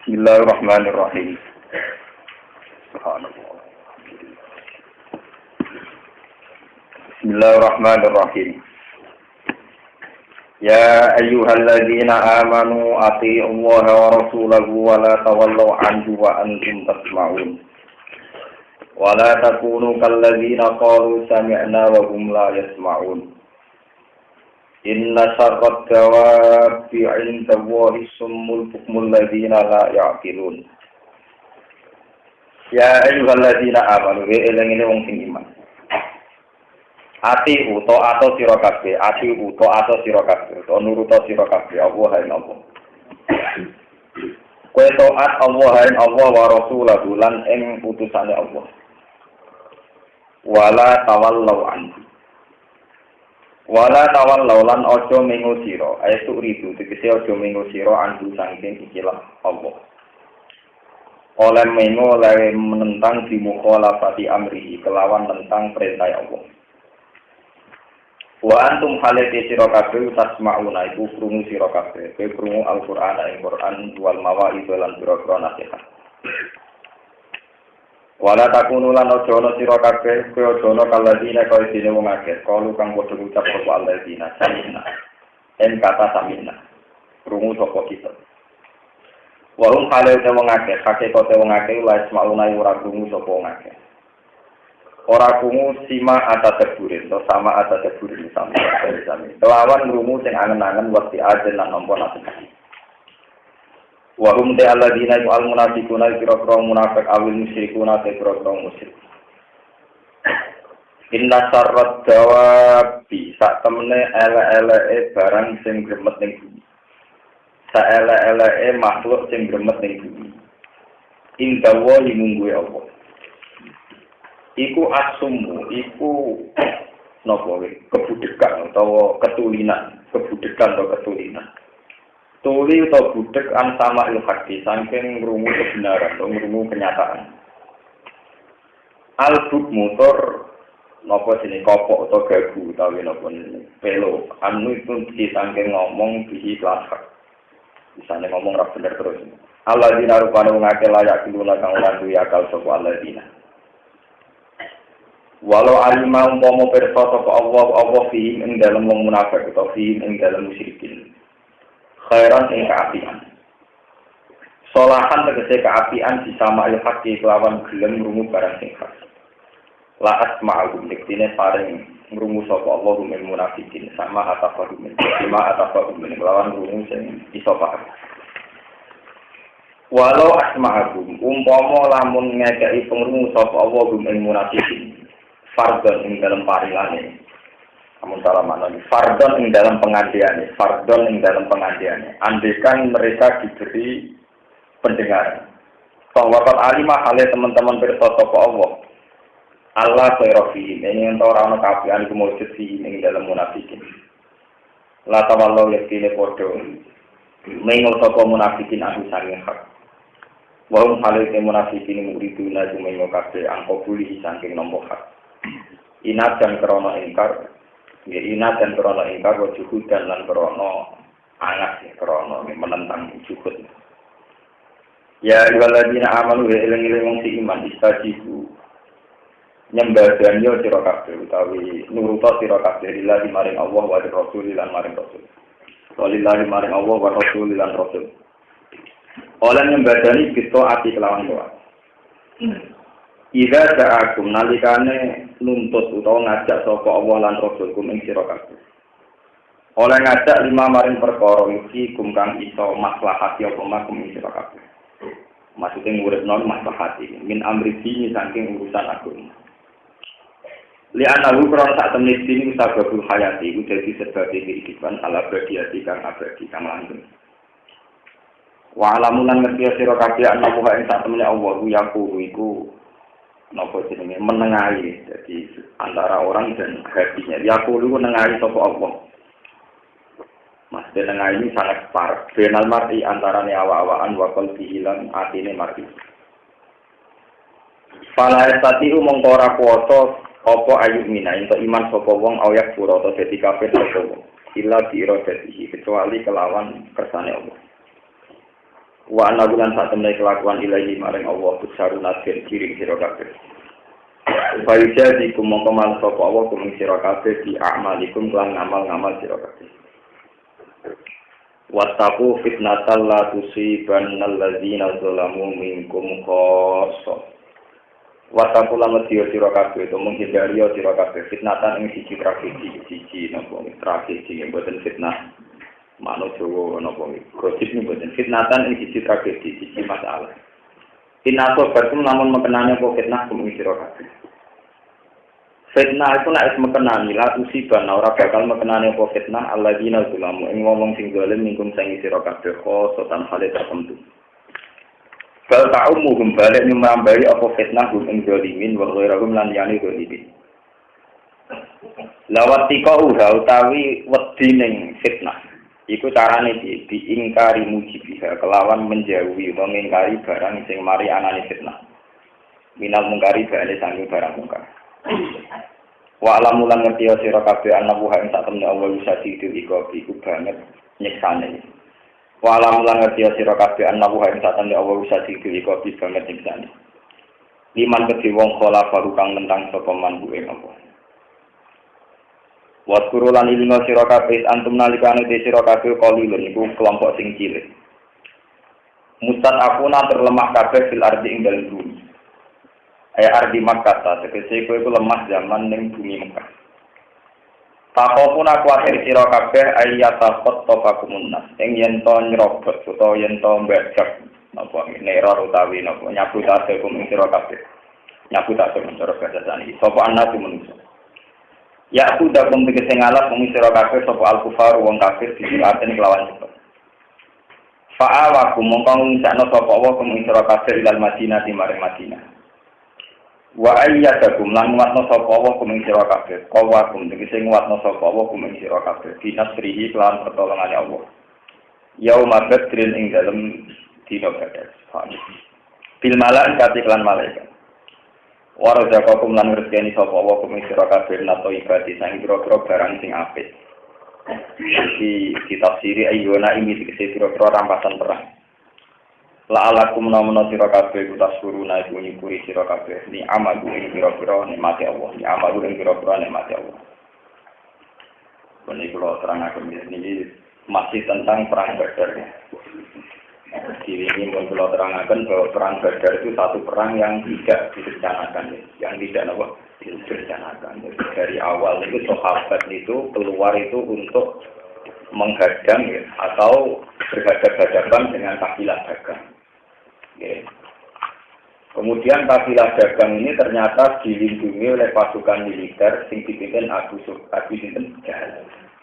Bismillahirrahmanirrahim. Subhanallah. Bismillahirrahmanirrahim. Ya ayyuhalladzina amanu athi'ullaha wa rasulahu wa la tawallaw anhu wa antum tasma'un. Wa la takunu kalladzina qalu sami'na wa hum la yasma'un. Inna syarrad dawabi 'inda Allahi summul bukmul ladzina la ya'qilun. Ya ayyuhalladzina amanu eling-eling wong sing iman. Ati uto ato sira kabeh, to nuruta sira kabeh Allah ing Allah. Kowe taat Allah ing Allah wa rasulahu lan ing utusane Allah. Wala tawallau anhu. Wala tawallau lan aja mengo sira, aestu ridu tegese aja mengo sira anhu saking ikilah Allah. Oleh mengo oleh menentang dimukhalafati amrihi kelawan tentang perintah Allah. Wa antum halati sira kabeh tasma'una iku krungu sira kabeh, kowe krungu Al-Qur'an ing Qur'an wal mawa'idh lan pira-pira nasihat. Wala takunu lan aja ana sira kabeh kaya ana kaladzina kaya dene wong akeh kalu kang padha ngucap sapa alladzina samina en kata samina krungu sapa kita warung kale wong akeh hakikate wong akeh la ismauna ora krungu sapa wong akeh ora krungu sima atateburin to sama atateburin sami kelawan krungu sing angen-angen wekti ajen lan nampa nasihat. Wa hum ta alladzina yu'al munafiquna kira-kira munafik awil musyrikuna kira-kira musyrik. Inna syarrad dawabi sak temene ele-eleke barang sing gremet ning bumi. Sak ele-eleke makhluk sing gremet ning bumi. Inda wa mungguwe Allah. Iku asummu, iku napa kebudekan utawa ketulinan, Tuli atau budek an sama ilhaqi saking ngrungu kebenaran atau ngrungu kenyataan. Albuk motor napa jenenge kopok atau gagu utawi napa pelo anu itu saking ngomong bihi klasak. Bisane ngomong ra bener terus. Alladzina rupane wong akeh layak diluna kang ora duwe akal sapa alladzina. Walau alima umpama pirsa sapa Allah fi ing dalem wong munafik utawa fi ing dalem musyrikin. Khairan ing kaapian. Solahan tegese kaapian disama al-haqi kelawan gelem ngrungu barang sing khas. La asma'u diktine paring ngrungu sapa Allah min munafikin sama atafarum min kelawan ngrungu sing iso paham. Walau asma'u umpama lamun ngekeki pengrungu sapa Allah min munafikin fardhon ing dalem paringane. Namun salah maknanya, fardon ing dalam pengajiannya. Andekan mereka diberi pendengaran. Bahwa alimah oleh teman-teman bersosok Allah. Allah khairofihin. Ini yang orang kafian kemujud fihin ing dalam munafikin. La tawallau yaktine podo. Mengul soko munafikin aku sanging hak. Wahum halite munafikin muriduna jumengo kabeh angko buli sangking nombok hak. Inat dan krono ingkar. Inat dan krono ingkar wajuhud dan lan krono angat krono menentang juhud. Ya waladina amanu eling-eling wong si iman istajibu nyembadhan yo sira kabeh utawi nuruta sira kabeh lillahi maring Allah wa rasul lan maring rasul. Walillahi maring Allah wa rasul lan rasul. Oleh nyembadani kita ati kelawan doa. Ida da'akum nalikane nuntut utawa ngajak sapa Allah lan Rasul kum ing sira kabeh. Oleh ngajak lima maring perkara iki kum kang iso maslahati apa makum ing sira kabeh. Maksude ngurip non maslahati min amri dini saking urusan agama. Li anahu kron sak temne dini sababul hayati iku dadi sebab kehidupan ala abadiyati kang abadi kang langgeng. Wa alamunan ngerti sira kabeh ana pokoke ing sak temne Allah yaqulu iku napa jenenge menengahi jadi antara orang dan hatinya. Ya kulo menengahi sapa Allah. Mas menengahi ini sangat par. Benal mar'i antarane awa-awaan wa qalbi hilang atine mar'i. Fala estati mongko ora kuwasa apa ayu mina ento iman sapa wong ayak pura ta dadi kafir sapa wong. Illa bi iradatihi kecuali kelawan kersane Allah. Wa ana bulan sak temne kelakuan ilahi maring Allah tusaruna den kiring sira kabeh. Upaya jadi mongko mal sapa Allah kuming sira kabeh di amalikum lan ngamal-ngamal sira kabeh. Wattaqu fitnatal la tusibannal ladzina zalamu minkum khassah. Wattaqu lan wedi sira kabeh to menghindari sira kabeh fitnatan ing siji tragedi siji napa tragedi mboten fitnah. Manut Jawa napa gosip niku boten fitnatan ing siji tragedi siji masalah. Inato batum namun mengenane kok fitnah kuming sira kabeh. Fitnah itu nek mengenani la usiban ora bakal mengenane kok fitnah alladzina zalamu ing ngomong sing zalim mingkum sing sira kabeh khosotan hale tertentu. Bal ta'umuhum balik nyumambai apa fitnah hum ing zalimin wa ghairahum lan yani zalimin. Lawat tikau utawi wedi ning fitnah. Iku carane diingkari mujibiha kelawan menjauhi utawa ngingkari barang sing mari anane fitnah. Minal mungkari bale sanging barang mungkar. Wa alamu lan ngerti sira kabeh ana buha ing sak temne Allah bisa diiku iku banget nyiksane. Wa alamu lan ngerti sira kabeh ana buha ing sak temne Allah bisa diiku banget nyiksane. Liman kedhe wong kala baru kang nentang sapa man buhe apa. Waskuru lan ilinga sira kabeh antum nalikane te sira kabeh qalilun iku kelompok sing cilik. Mustat akuna terlemah kabeh fil ardi ing dalem bumi. Ardi Makkah tegese kowe iku lemah zaman ning bumi Mekah. Takopun aku akhir sira kabeh ayata khotofakumun nas ing yen to nyrobot utawa yen to mbajak napa neror utawi napa nyabutake kum sira kabeh. Nyabutake cara bahasa sani. Sapa anak manusa. Ya aku dak mung tegese ngalah mung sira kabeh sapa al-kufar wong kafir disiraten kelawan cepet. Fa'awakum mongko ngisakno sapa wa mung sira kabeh ilal Madinah di maring Madinah. Wa ayyadakum lan nguatno sapa wa mung sira kabeh. Qawakum tegese nguatno sapa wa mung sira kabeh. Dinasrihi lan pertolongane Allah. Yauma badrin ing dalem dina Badar. Bil malaikati lan malaikat. Warazaqakum lan rezekani sapa wa kuming sira kabeh nato ibadi sang pira-pira barang sing apik. Iki ditafsiri ayyuna ini dikese pira-pira rampasan perang. La alakum namana sira kabeh utasuruna iku nyukuri sira kabeh ni amalu ing pira-pira nikmate Allah, ni amalu ing pira-pira nikmate Allah. Ini kalau terangkan ini masih tentang perang Badar. Jadi ini kalau terangkan bahwa perang Badar itu satu perang yang tidak direncanakan, yang tidak direncanakan. Jadi dari awal itu sahabat itu keluar itu untuk menghadang ya, atau berhadapan dengan kafilah dagang. Ya. Kemudian kafilah dagang ini ternyata dilindungi oleh pasukan militer yang dipimpin Abu Sufyan.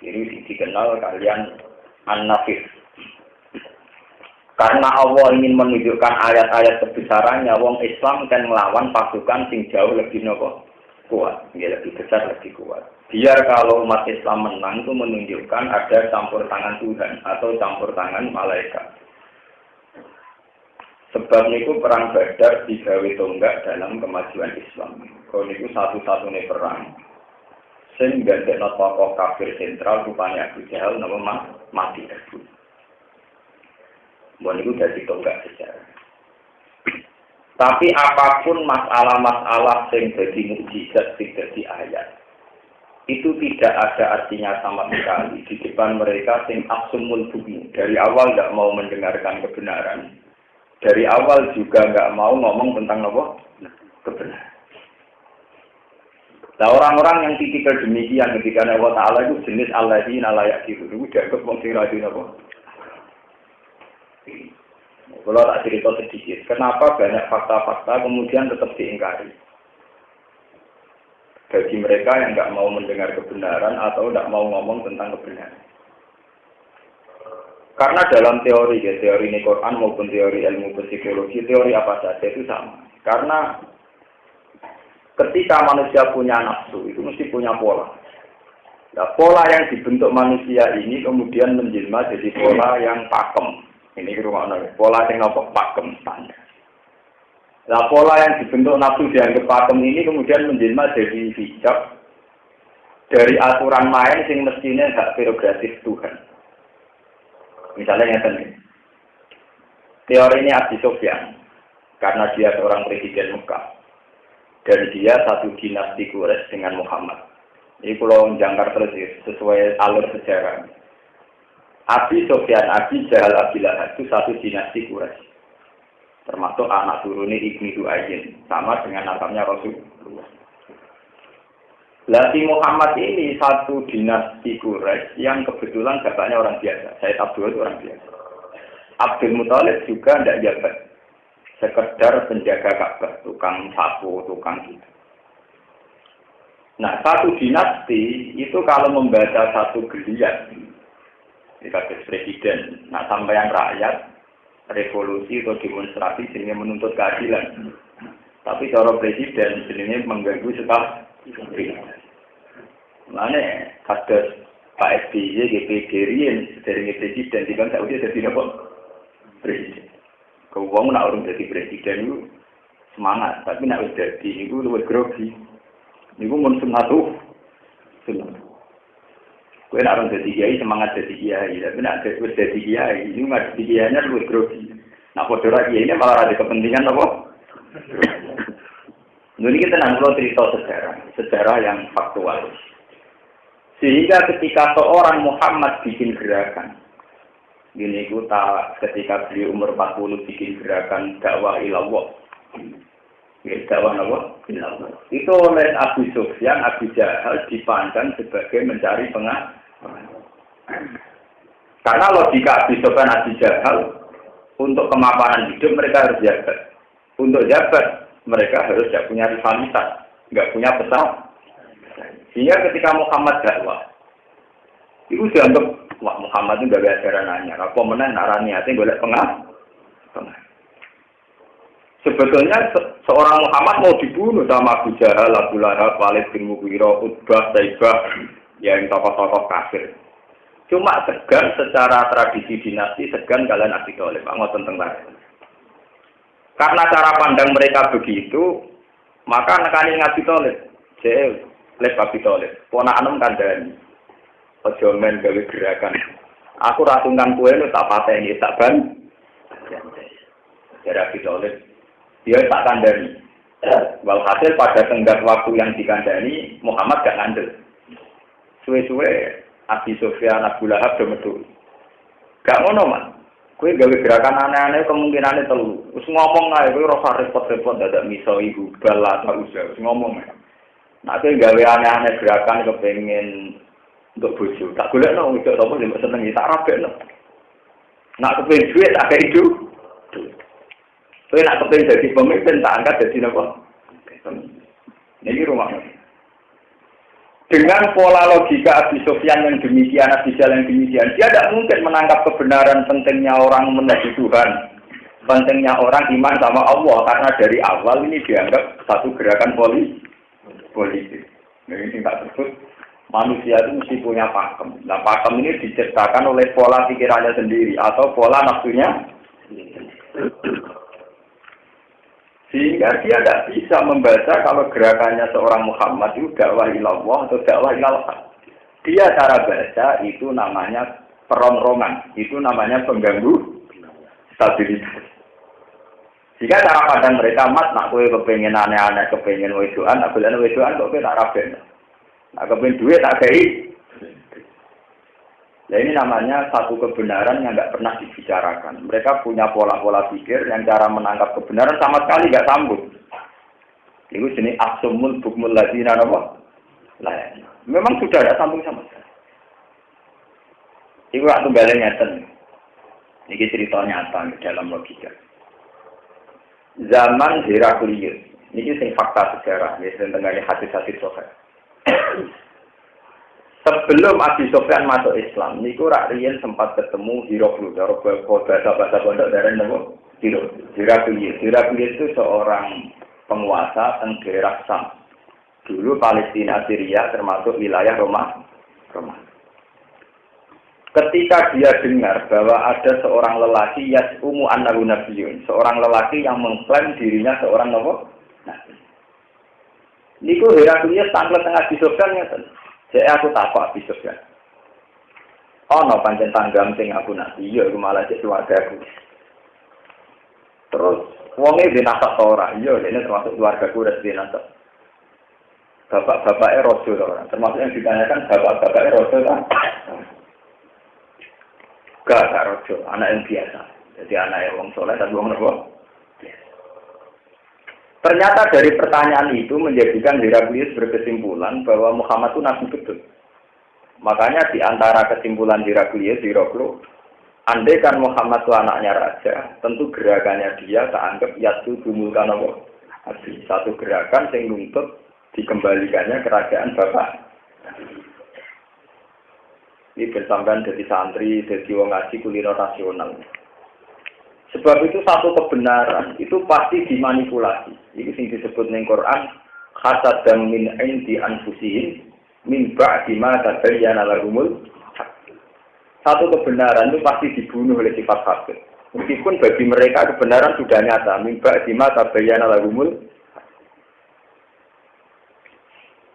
Jadi dikenal kalian An-Nafis. Karena Allah ingin menunjukkan ayat-ayat kebesarannya, wong Islam kan melawan pasukan sing jauh lebih kuat, lebih besar, lebih kuat. Biar kalau umat Islam menang itu menunjukkan ada campur tangan Tuhan atau campur tangan malaikat. Sebab itu perang Badar digawe tonggak dalam kemajuan Islam. Kalau itu satu-satunya perang, sehingga ada tokoh kafir sentral rupanya Abu Jahal nama mati tersebut. Mohon itu dari tonggak sejarah. Tapi apapun masalah-masalah yang jadi mukjizat, jadi ayat, itu tidak ada artinya sama sekali di depan mereka yang asumul bumi. Dari awal nggak mau mendengarkan kebenaran. Dari awal juga nggak mau ngomong tentang apa? Kebenaran. Nah orang-orang yang tipikal demikian ketika Allah Ta'ala itu jenis alladzina la ya'qilun. Itu dianggap wong sing ra dina apa? Kalau tak cerita sedikit, kenapa banyak fakta-fakta kemudian tetap diingkari? Bagi mereka yang nggak mau mendengar kebenaran atau nggak mau ngomong tentang kebenaran. Karena dalam teori, ya, teori Quran maupun teori ilmu psikologi, teori apa saja itu sama. Karena ketika manusia punya nafsu, itu mesti punya pola. Nah, pola yang dibentuk manusia ini kemudian menjelma jadi pola yang pakem. Ini rumah pola yang nampak pakem standar. Nah, pola yang dibentuk nafsu dianggap pakem ini kemudian menjelma jadi hijab dari aturan main yang mestinya hak prerogatif Tuhan. Misalnya yang tadi, Teori ini Abi Sufyan, karena dia seorang presiden Mekah dan dia satu dinasti Quraisy dengan Muhammad. Ini kalau menjangkar terus sesuai alur sejarah. Abi Sufyan, Abi Jahal, Abi Lahab itu satu dinasti Quraisy. Termasuk anak turunnya Ibnu Du'ayyin, sama dengan nasabnya Rasulullah. Lati Muhammad ini satu dinasti Quraisy yang kebetulan bapaknya orang biasa. Sayyid Abdullah itu orang biasa. Abdul Muthalib juga tidak jabat. Sekedar penjaga Ka'bah, tukang sapu, tukang gitu. Nah, satu dinasti itu kalau membaca satu geliat, dikasih presiden, nah sampai yang rakyat, revolusi atau demonstrasi jenisnya menuntut keadilan. Tapi cara presiden jenisnya mengganggu sekali. Mana ada Pak SBY, GPG, dari presiden, di bangsa Saudi jadi apa? Presiden. Keuang nak orang jadi presiden itu semangat, tapi nak jadi itu lebih grogi. Itu mensunatuh. Kue nak orang jadi kiai semangat jadi kiai, tapi nak jadi kiai ini nggak jadi kiainya lebih grogi. Nah podora kiai ini malah ada kepentingan apa? Jadi kita nanti cerita sejarah yang faktual. Sehingga ketika seorang Muhammad bikin gerakan, gini ketika beliau umur 40 bikin gerakan dakwah ilallah. Dakwah ilallah. Itu oleh Abu Sufyan, Abu Jahal dipandang sebagai mencari pengaruh. Karena logika Abu Sufyan, Abu Jahal untuk kemapanan hidup mereka harus jabat. Untuk jabat mereka harus tidak punya rivalitas, nggak punya pesan. Sehingga ketika Muhammad dakwah, itu dianggap wah Muhammad itu gak ada ajaran anyar. Apa meneh naraniate golek pengaruh. Sebetulnya seorang Muhammad mau dibunuh sama Abu Jahal, Abu Lahab, Walid bin Mughirah, Utbah, Saibah, yang tokoh-tokoh kafir. Cuma segan secara tradisi dinasti, segan kalian Abi Thalib, ngoten tentang. Karena cara pandang mereka begitu, maka nekani Abi Thalib, les Abi Thalib, ponakan kandhani. Aja men gawe gerakan. Aku ratungan kowe lu tak pateni, tak ban. Jadi Abi Thalib dia tak kandani. Walhasil pada tenggat waktu yang dikandani, Muhammad gak ngandel. Suwe-suwe Abi Sufyan, Abu Lahab do metu. Gak ngono, Man. Kowe gawe gerakan aneh-aneh kemungkinane telu. Wis ngomong ae kowe ora repot-repot dadak miso iku bala tak usah. Wis ngomong. Nek kowe gawe aneh-aneh gerakan kepengin untuk bojo, tak golekno wong sapa sing seneng tak rabekno. Nek kepengin duit tak kei itu. Kowe nak kepengin dadi pemimpin tak angkat dadi napa? Ini rumah. Dengan pola logika Abi Sufyan yang demikian, Abi Jahal yang demikian, dia tidak mungkin menangkap kebenaran pentingnya orang menuju Tuhan, pentingnya orang iman sama Allah, karena dari awal ini dianggap satu gerakan politik. Nah, ini tak tersebut manusia itu mesti punya pakem. Nah, pakem ini diciptakan oleh pola pikirannya sendiri atau pola nafsunya. Sehingga dia tidak bisa membaca kalau gerakannya seorang Muhammad itu dakwah ilallah atau dakwah ilallah. Dia cara baca itu namanya perongrongan, itu namanya pengganggu stabilitas. Jika cara pandang mereka nak kowe kepengen aneh-aneh, kepengen wedoan, tak boleh wedoan kok kowe tak raben. Nak kepengen duit tak kei. Nah ini namanya satu kebenaran yang tidak pernah dibicarakan. Mereka punya pola-pola pikir yang cara menangkap kebenaran sama sekali tidak sambung. Itu jenis asumul bukmul ladina apa? Memang sudah tidak sambung sama sekali. Itu waktu balik nyata. Ini cerita nyata dalam logika. Zaman Heraklius. Ini sing fakta sejarah. Ini tentang hadis-hadis sahih. Sebelum Abi Sufyan masuk Islam, niku Riyen sempat ketemu Hiroklu, bahasa pondok dari nama Heraklius. Heraklius itu seorang penguasa di daerah Sam. Dulu Palestina, Syria, termasuk wilayah Roma. Ketika dia dengar bahwa ada seorang lelaki yas'umu annahu nabiyyun, seorang lelaki yang mengklaim dirinya seorang nabi. Niku Heraklius tanglet tengah Abi Sufyan ngeten. Saya aku takut Abi Sufyan. Oh no pancen tanggam sing aku nabi, yo aku malah cek keluarga aku. Terus wonge di nasab ora, iya ini termasuk keluarga kuda di nasab. Bapak-bapaknya rojo orang, termasuk yang ditanyakan bapak-bapaknya rojo kan? Gak rojo, anak yang biasa. Jadi anak yang wong soleh dan wong nopo. Ternyata dari pertanyaan itu menjadikan Heraklius berkesimpulan bahwa Muhammad itu nabi betul. Makanya di antara kesimpulan Heraklius, andai kan Muhammad itu anaknya raja, tentu gerakannya dia tak anggap yaitu dumulkan Allah. Satu gerakan yang nuntut dikembalikannya kerajaan bapak. Ini bersambahan dari santri, dari wong ngaji kuliner nasional. Sebab itu satu kebenaran itu pasti dimanipulasi. Itu yang disebut di Quran, hasadam min indi anfusihim min ba'di ma tabayyana lahumul haq. Satu kebenaran itu pasti dibunuh oleh sifat hasad. Meskipun bagi mereka kebenaran sudah nyata, min ba'di ma tabayyana lahumul.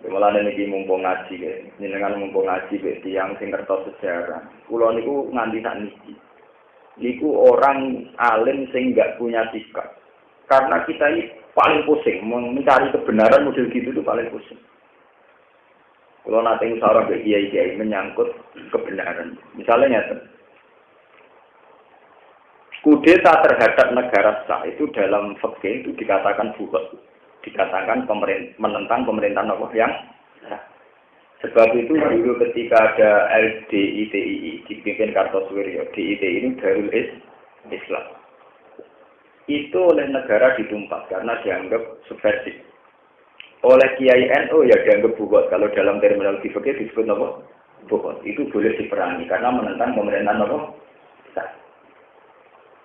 Malah niki mumpung ngaji guys, jenengan mumpung ngaji guys, yang sing ngertos sejarah. Kula niku nganti sakniki. Niku orang alim sing enggak punya sikap. Karena kita ini paling pusing mencari kebenaran model gitu itu paling pusing. Kalau nanti musyawarah ke kiai-kiai menyangkut kebenaran. Misalnya nyata. Kudeta terhadap negara sah itu dalam fikih itu dikatakan buhot. Dikatakan menentang pemerintahan Allah yang sah. Sebab itu dulu ketika ada LDITII dipimpin Kartosuwiryo, DITI ini Darul Islam. Itu oleh negara ditumpas karena dianggap subversif. Oleh Kiai NU ya dianggap buhot. Kalau dalam terminologi fikih disebut apa? Buhot. Itu boleh diperangi karena menentang pemerintahan apa? Sah.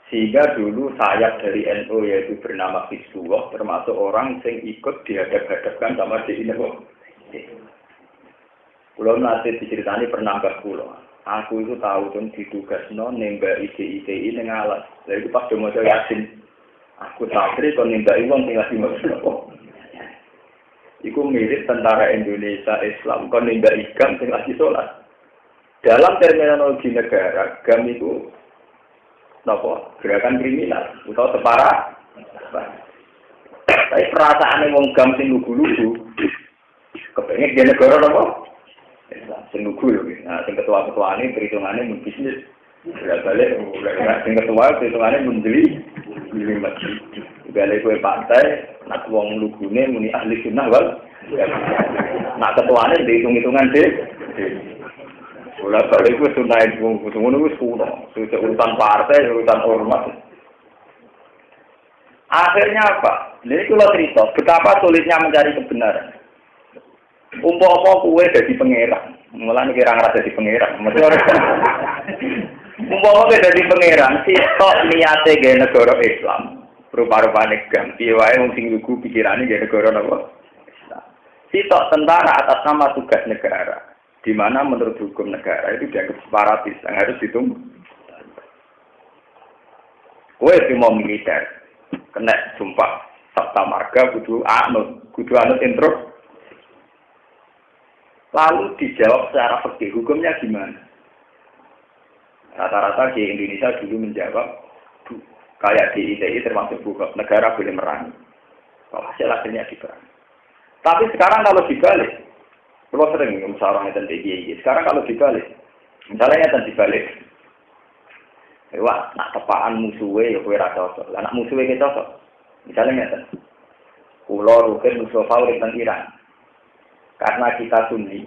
Sehingga dulu sayap dari NU yaitu bernama Hizbullah termasuk orang yang ikut dihadap-hadapkan sama DITI. Kulo nanti diceritani pernah ke kulo. Aku itu tahu kan ditugasno nembak ITI ning alas. Lha itu pas demo Yasin. Aku santri kon nembak wong sing lagi masuk. Iku mirip tentara Indonesia Islam kon nembak igam sing lagi sholat. Dalam terminologi negara, gam itu napa? Gerakan kriminal utawa separah. Tapi perasaane wong gam sing lugu-lugu kepengin dia negara napa? Sing lugu lho. Nah, sing ketua-ketuane perhitungannya mun bisnis. Balik sing ketua perhitungannya mun beli masjid. Balik kowe pantai, nak wong lugune muni ahli sunnah wal. Nak ketuane dihitung-hitungan deh. Bola balik ku sunah wong ngono wis kuno. Urusan partai, urusan ormas. Akhirnya apa? Jadi kalau cerita, betapa sulitnya mencari kebenaran. Umpama kowe dadi pangeran, mulane kira ngrasa dadi pangeran. Umpama kowe dadi pangeran, sitok niate gawe negara Islam. Rupa-rupane ganti wae wong sing lugu pikirane gawe negara napa? Islam. Sitok tentara atas nama tugas negara. Di mana menurut hukum negara itu dianggap separatis yang harus ditunggu. Kowe mau militer, kena sumpah sabta marga kudu anut intro. Lalu dijawab secara fikih hukumnya gimana? Rata-rata di Indonesia dulu menjawab kayak di ITI termasuk bukan negara boleh merangi. Kalau hasil akhirnya diperangi. Tapi sekarang kalau dibalik. Kalau sering musyawarah tentang DIY, sekarang kalau dibalik, misalnya tentang dibalik, wah, nak tepaan musuhnya ya kue rasa cocok, nak musuhnya kita cocok, misalnya tentang Pulau Rukin musuh favorit tentang Iran, karena kita Sunni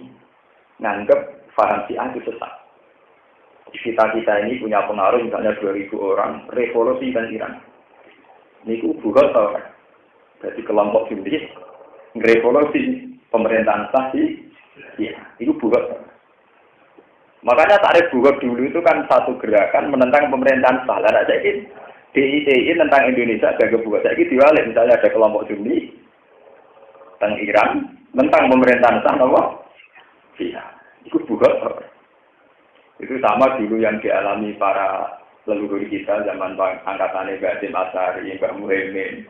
nganggep paham Syiah itu sesat. Kita ini punya pengaruh misalnya 2.000 orang revolusi tentang Iran, ini bukan tau kan? Jadi kelompok Sunni revolusi pemerintahan sah iya, itu buat. Makanya tarif buat dulu itu kan satu gerakan menentang pemerintahan sah. Lah saya ini DITI tentang Indonesia jaga buat. Saya ini diwalik misalnya ada kelompok Sunni tentang Iran tentang pemerintahan sah, apa? Iya, itu buat. Itu sama dulu yang dialami para leluhur kita zaman angkatan Mbak Hasyim Asy'ari, Mbak Muhaimin,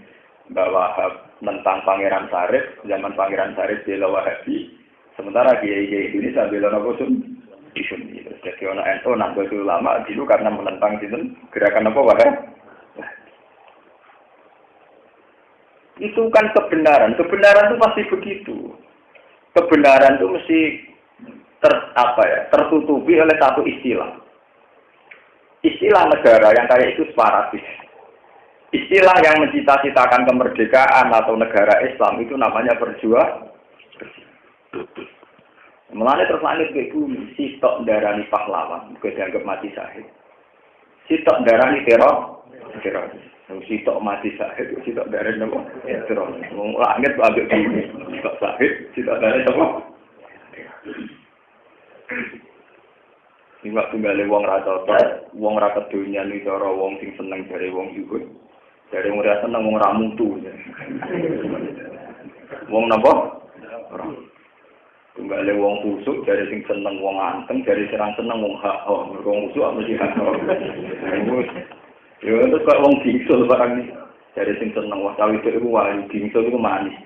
Mbak Wahab tentang Pangeran Sarif, zaman Pangeran Sarif bela Wahabi. Sementara kiai-kiai Indonesia bela Nabi Sunni. Jadi orang NU Nahdlatul Ulama dulu karena menentang gerakan apa Wahab. Itu kan kebenaran. Kebenaran itu pasti begitu. Kebenaran itu mesti tertutupi oleh satu istilah. Istilah negara yang kayak itu separatis. Istilah yang mencita-citakan kemerdekaan atau negara Islam itu namanya berjuang. Mulane terus langit ke bumi, sitok darani pahlawan, juga dianggap mati syahid. Sitok darani teroris. Sitok mati syahid, sitok darani apa? Teroris. Langit agak bumi, sitok syahid, sitok darani apa? Ini waktu nggak wong rata, wong rata dunia ini cara wong sing seneng dari wong juga, dari wong rasa seneng wong ramutu. Wong napa? Tunggal wong kusuk dari sing seneng wong anteng, dari serang seneng wong hak-hak. Wong kusuk apa sih hak-hak? Ya terus kok wong bingsul barang ini. Dari sing seneng wong cawe itu wae bingsul itu manis.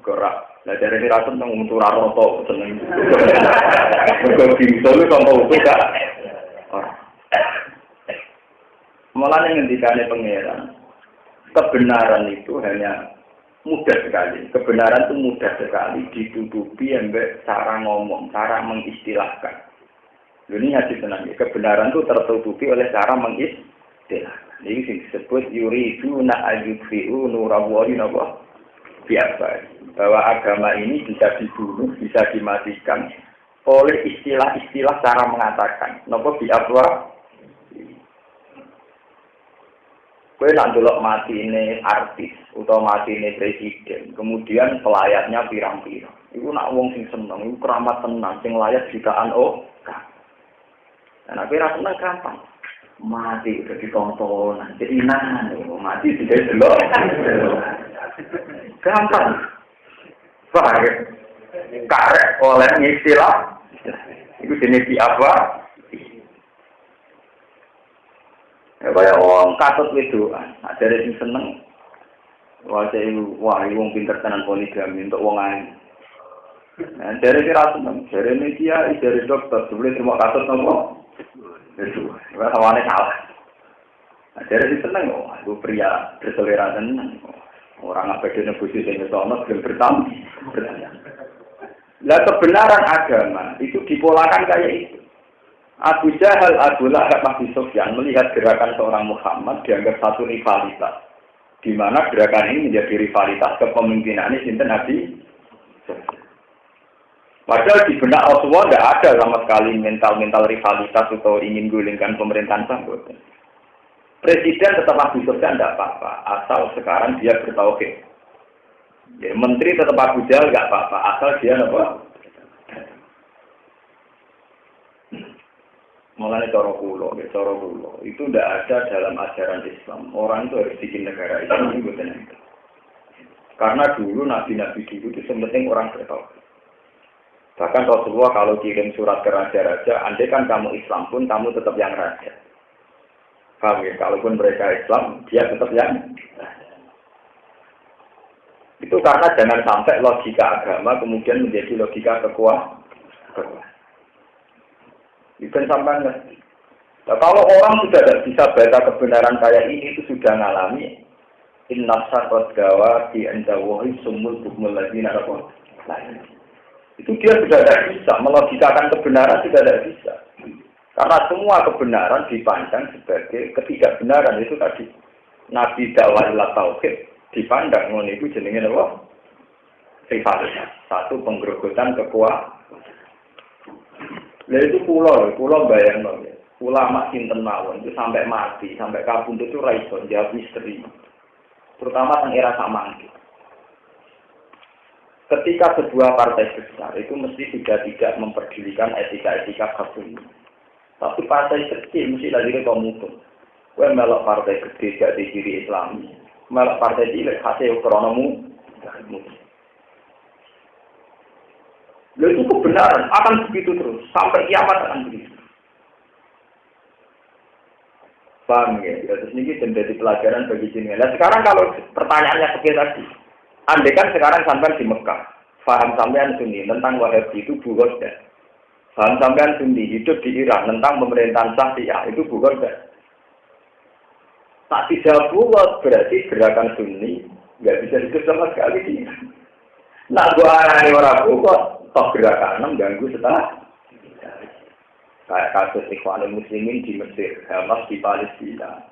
Ora. Lah dari ini ra seneng wong ora roto seneng. Kok bingsul itu kok utuh gak? Ora. Mulane ngendikane pangeran, kebenaran itu hanya mudah sekali. Kebenaran itu mudah sekali ditutupi ambek cara ngomong, cara mengistilahkan. Ini hadis tenang. Kebenaran itu tertutupi oleh cara mengistilahkan. Ini disebut yuriduna ayyudfi'u nurallahi napa? Biasa. Bahwa agama ini bisa dibunuh, bisa dimatikan oleh istilah-istilah cara mengatakan. Napa biasa? Kowe nak delok matine artis utawa matine presiden, kemudian pelayatnya pirang-pirang. Iku nak wong sing seneng, iku keramat tenang, sing layak jutaan Nah, kowe ra seneng kapan? Mati udah ditonton, jadi mati tidak delok. Gampang. Karek oleh istilah. Iku jenis apa? Kaya wong katut wedoan, ajare sing seneng. Wah wong pinter tenan poligami untuk wong ae. Nah, dari kira seneng, dari media, dari dokter, sebelum terima katut nopo. Itu, kawane salah. Nah, dari seneng kok, aku pria berselera tenan. Orang apa dene bojo sing sono belum bertam. Lah kebenaran agama itu dipolakan kayak itu. Abu Jahal, Abu Lahab, Abu Sufyan melihat gerakan seorang Muhammad dianggap satu rivalitas, di mana gerakan ini menjadi rivalitas kepemimpinan sinten Nabi. Padahal di benak Rasulullah tidak ada sama sekali mental rivalitas atau ingin gulingkan pemerintahan sambut. Presiden tetap Abu Sufyan tidak apa-apa, asal sekarang dia bertauhid. Ya, menteri tetap Abu Jahal tidak apa-apa, asal dia apa? Mengenai cara kulo itu tidak ada dalam ajaran Islam. Orang itu harus bikin negara Islam ini bukan itu. Karena dulu nabi-nabi dulu itu penting orang bertauhid. Bahkan Rasulullah kalau kirim surat ke raja-raja, andai kan kamu Islam pun kamu tetap yang raja. Paham ya? Kalaupun mereka Islam, dia tetap yang raja. Itu karena jangan sampai logika agama kemudian menjadi logika kekuasaan. Bukan sampai ngerti. Nah, kalau orang sudah tidak bisa baca kebenaran kayak ini, itu sudah ngalami inna syarrad dawati inda Allahi sumul bukmul ladzina kafaru. Itu dia sudah tidak bisa melogikakan kebenaran, sudah tidak bisa. Karena semua kebenaran dipandang sebagai ketidakbenaran. Itu tadi Nabi dakwah ila tauhid dipandang ngono itu jenenge apa? Rivalitas. Satu penggerogotan kekuasaan. Lah itu pulau bayang ya. Ulama sinten mawon itu sampai mati, sampai kabundut itu ra iso jawab misteri. Terutama teng era samangke. Ketika sebuah partai besar itu mesti sudah tidak memperdulikan etika-etika kabundut. Tapi partai kecil mesti lagi komunikasi. Kowe melok partai gede gak di kiri Islami. Melok partai cilik hasil kronomu. Lalu itu kebenaran akan begitu terus sampai kiamat akan begitu. Paham ya? Terus ini menjadi pelajaran bagi jenengan. Nah sekarang kalau pertanyaannya seperti tadi, andai kan sekarang sampai di Mekah, paham sampean Sunni tentang Wahabi itu bukan dan paham sampean Sunni hidup di Iran tentang pemerintahan Syiah itu bukan dan tak tidak buat berarti gerakan Sunni nggak bisa hidup sama sekali dia. Nah, gua arani orang kok toh gerakan ganggu setelah kayak kasus Ikhwanul Muslimin di Mesir, Hamas di Palestina,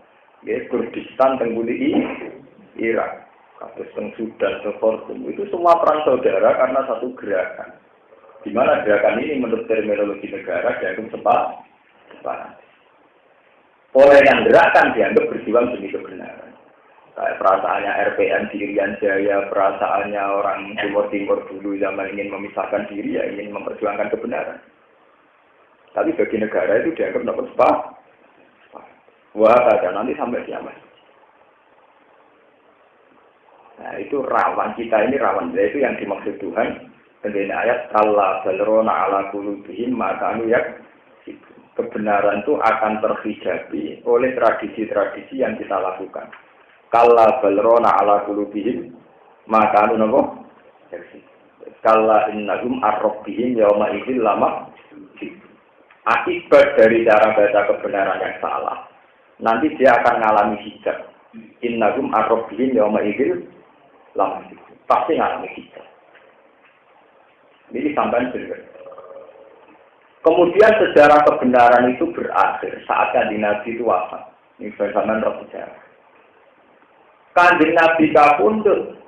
ya Kurdistan tengguli Irak, kasus teng Sudan, Khartoum, itu semua perang saudara karena satu gerakan. Di mana gerakan ini menurut terminologi negara dianggap sepakat. Oleh yang gerakan dianggap berjuang demi kebenaran. Kayak perasaannya RPN di Irian Jaya, perasaannya orang Timur dulu zaman ingin memisahkan diri, ya ingin memperjuangkan kebenaran. Tapi bagi negara itu dianggap nomor sepakat. Wah, ada nanti sampai kiamat. Nah, itu rawan, kita ini rawan. Itu yang dimaksud Tuhan. Dengan ayat, Kalla balrona ala kulubihim makanu yak. Kebenaran itu akan terhijabi oleh tradisi-tradisi yang kita lakukan. Kalla balrona ala kulubihim makanu nabo. Kalla innahum arrobbihim yawma idil lama. Akibat dari cara baca kebenaran yang salah, nanti dia akan mengalami hijab. Innahum arrobbihim yawma idil lama. Pasti mengalami hijab. Ini sampai benar. Kemudian sejarah kebenaran itu berakhir saat Kanjeng Nabi itu wafat. Ini zaman roh sejarah. Kanjeng Nabi kapundhut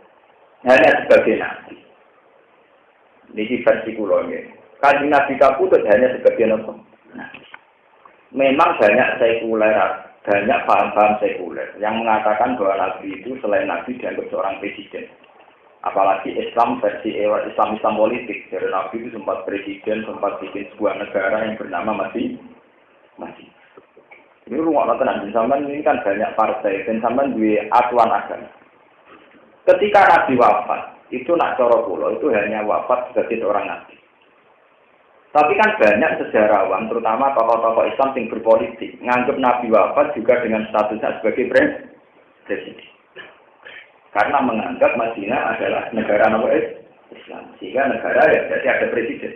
hanya sebagai nabi. Ini versi kulonnya. Kanjeng Nabi kapundhut hanya sebagai nabi. Memang banyak sekuler, banyak paham-paham sekuler yang mengatakan bahwa nabi itu selain nabi dianggap seorang presiden. Apalagi Islam versi Islam politik. Jadi nabi itu sempat presiden, sempat bikin sebuah negara yang bernama Masih. Ini rumah nonton zaman ini kan banyak partai dan zaman dua atuan agama. Ketika Nabi wafat, itu nak coro pulau itu hanya wafat sebagai seorang nabi. Tapi kan banyak sejarawan, terutama tokoh-tokoh Islam yang berpolitik, nganggap Nabi wafat juga dengan statusnya sebagai presiden. Karena menganggap Madinah adalah negara Islam, sehingga negara ya jadi ada presiden.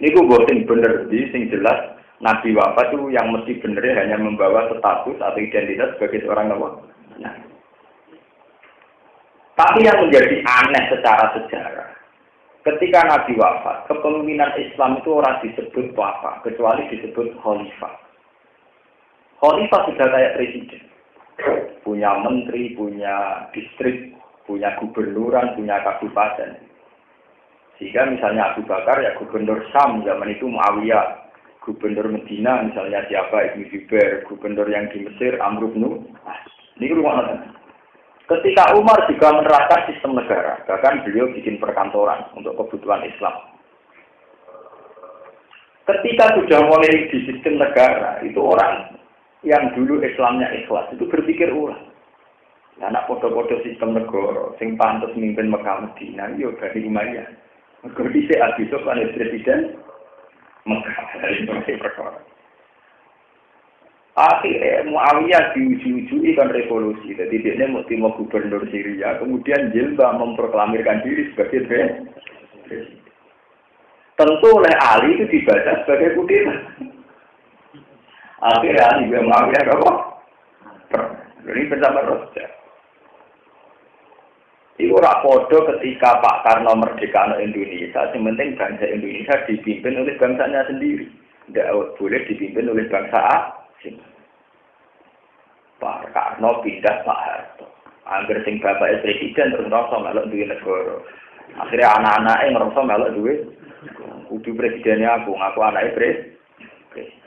Ini gue bosen bener di sing jelas. Nabi wafat itu yang mesti bener hanya membawa status atau identitas sebagai seorang nabi. Nah. Tapi yang menjadi aneh secara sejarah, ketika Nabi wafat, kepemimpinan Islam itu orang disebut apa, kecuali disebut khalifah. Khalifah sudah kayak presiden, punya menteri, punya distrik, punya gubernuran, punya kabupaten. Sehingga misalnya Abu Bakar ya gubernur Syam zaman itu Muawiyah. Gubernur Medina misalnya siapa Ibnu Zubair, gubernur yang di Mesir Amr bin As. Ini rumah nonton. Ketika Umar juga menerapkan sistem negara, bahkan beliau bikin perkantoran untuk kebutuhan Islam. Ketika sudah mulai di sistem negara, itu orang yang dulu Islamnya ikhlas itu berpikir ulang. Anak podo-podo sistem negara, sing pantas mimpin Mekah Medina, yo Bani Umayyah. Mergo dhisik Abi Sufyan presiden Mekah dari perkara. Akhirnya Muawiyah diuji-uji kan revolusi. Jadi dia mau gubernur Syria, kemudian Jilbah memproklamirkan diri sebagai presiden. Tentu oleh Ali itu dibaca sebagai kudeta. Akhirnya Ali Muawiyah apa? Ini bersama Rasul. Itu ora podo ketika Pak Karno merdeka Indonesia, yang penting bangsa Indonesia dipimpin oleh bangsanya sendiri. Tidak boleh dipimpin oleh bangsa asing. Pak Karno pindah Pak Harto. Angger sing bapak presiden terus ngerasa melok duwe negara. Akhirnya anak-anaknya ngerasa melok duwe kudu presidennya aku, ngaku anaknya presiden.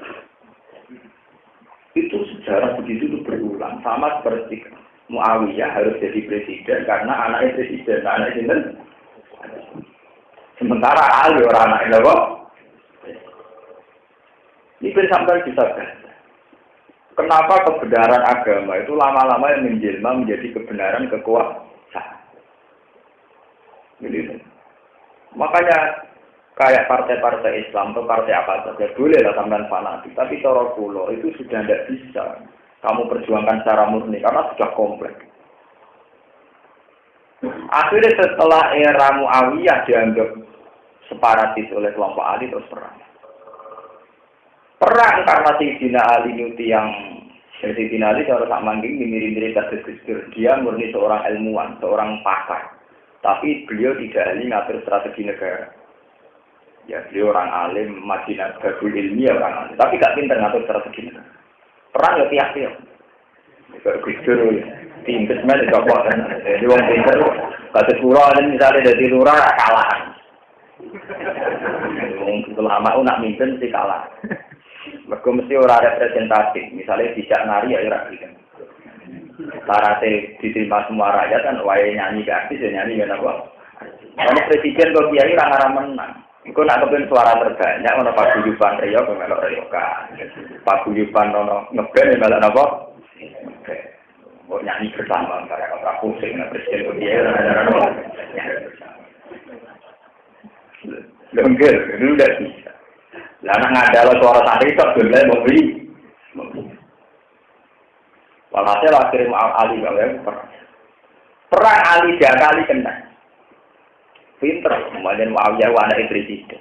Itu sejarah begitu itu berulang, sama seperti Muawiyah harus jadi presiden karena anaknya presiden, anaknya sinten. Sementara Ali orang anaknya apa? Ini sampai bisa kan? Kenapa kebenaran agama itu lama-lama yang menjelma menjadi kebenaran kekuasaan? Jadi, makanya kayak partai-partai Islam atau partai apa saja boleh lah tambahan fanatik, tapi cara kula itu sudah tidak bisa kamu perjuangkan secara murni karena sudah kompleks. Akhirnya setelah era Muawiyah dianggap separatis oleh kelompok Ali terus perang. Perang karena Sayyidina Ali nyuti yang Jadi Tinali cara tak mangking mirip-mirip kasus Gusdur. Dia murni seorang ilmuwan, seorang pakar. Tapi beliau tidak ahli ngatur strategi negara. Ya beliau orang alim, Madinah Babul ilmiah orang alim. Tapi gak pintar ngatur strategi negara. Perang ya tiap-tiap. Kayak Gusdur, pintar semuanya coba kan. Jadi orang pintar, kasus pura misalnya dari lurah kalah. Ulama nak mimpin mesti kalah. Mereka mesti orang representatif. Misalnya tidak nari ya rakyat kan. Syaratnya diterima semua rakyat kan, wae nyanyi ke artis ya nyanyi kan apa. Karena presiden kok kiai orang menang. Iku nak kepen suara terbanyak, ono paguyuban Rio ke melok Rioka. Paguyuban ono ngeband melok apa? Kok nyanyi bersama karena ora pusing nek presiden kok kiai ora Lenggel, itu udah bisa. Lah nak ngadalo suara santri kok boleh mau beli. Walhasil akhirnya Ali perang Ali 2 kali kena. Pinter, kemudian Muawiyah anak presiden.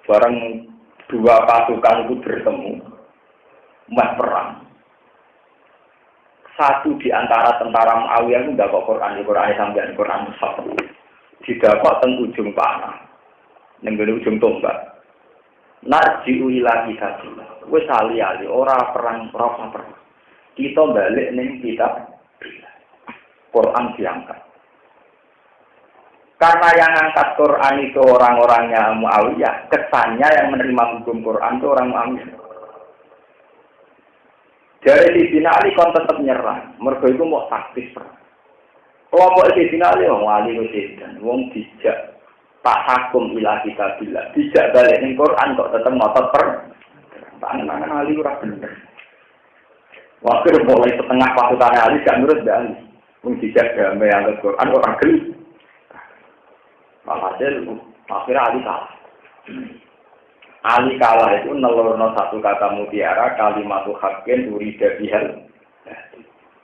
Bareng 2 pasukan itu bertemu, mas perang. Satu di antara tentara Muawiyah itu dapat Quran sampai Quran satu. Didapat teng ujung panah. Ning ujung tombak. Narji'u ila kitabillah. Wis ali-ali ora perang. Kita balik ning kitab Quran diangkat. Karena yang angkat Quran itu orang-orangnya Muawiyah, kesannya yang menerima hukum Quran itu orang Muawiyah. Dari Sayyidina Ali kon tetap nyerang, mergo itu mau taktis perang. Kelompok Sayyidina Ali wong wali dan wong dijak tak hakum ila kitabillah. Dijak balik ning Quran kok tetap ngotot perang. Tangan Ali ora bener. Waktu mulai setengah pasukan Ali gak nurut dan pun tidak damai yang Al-Quran orang geli. Hasil akhirnya Ali kalah. Ali kalah itu nelurno satu kata mutiara kalimat haqqin urida bihal.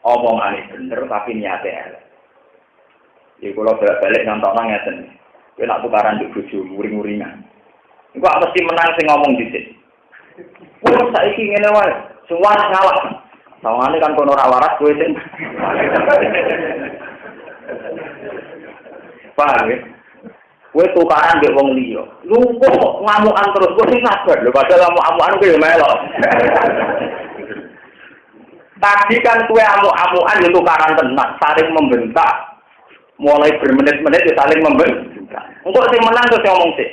Omongan ini bener tapi niatnya elek. Jadi kalau balik nonton ngeten. Kowe nak tukaran di bojo muring-muringan. Iku mesti menang sing ngomong dhisik. Wong saiki ngene wae, semua ngalah. Sawangane kan kono ora waras kowe sing. Paham ya? Kowe tukaran mbek wong liya. Lu kok ngamukan terus kowe sing sabar lho padahal ngamuk-amukan kowe melok. Tadi kan kowe amuk-amukan yo tukaran tenan, saling membentak. Mulai bermenit-menit ya saling membentak. Engko sing menang terus ngomong sih.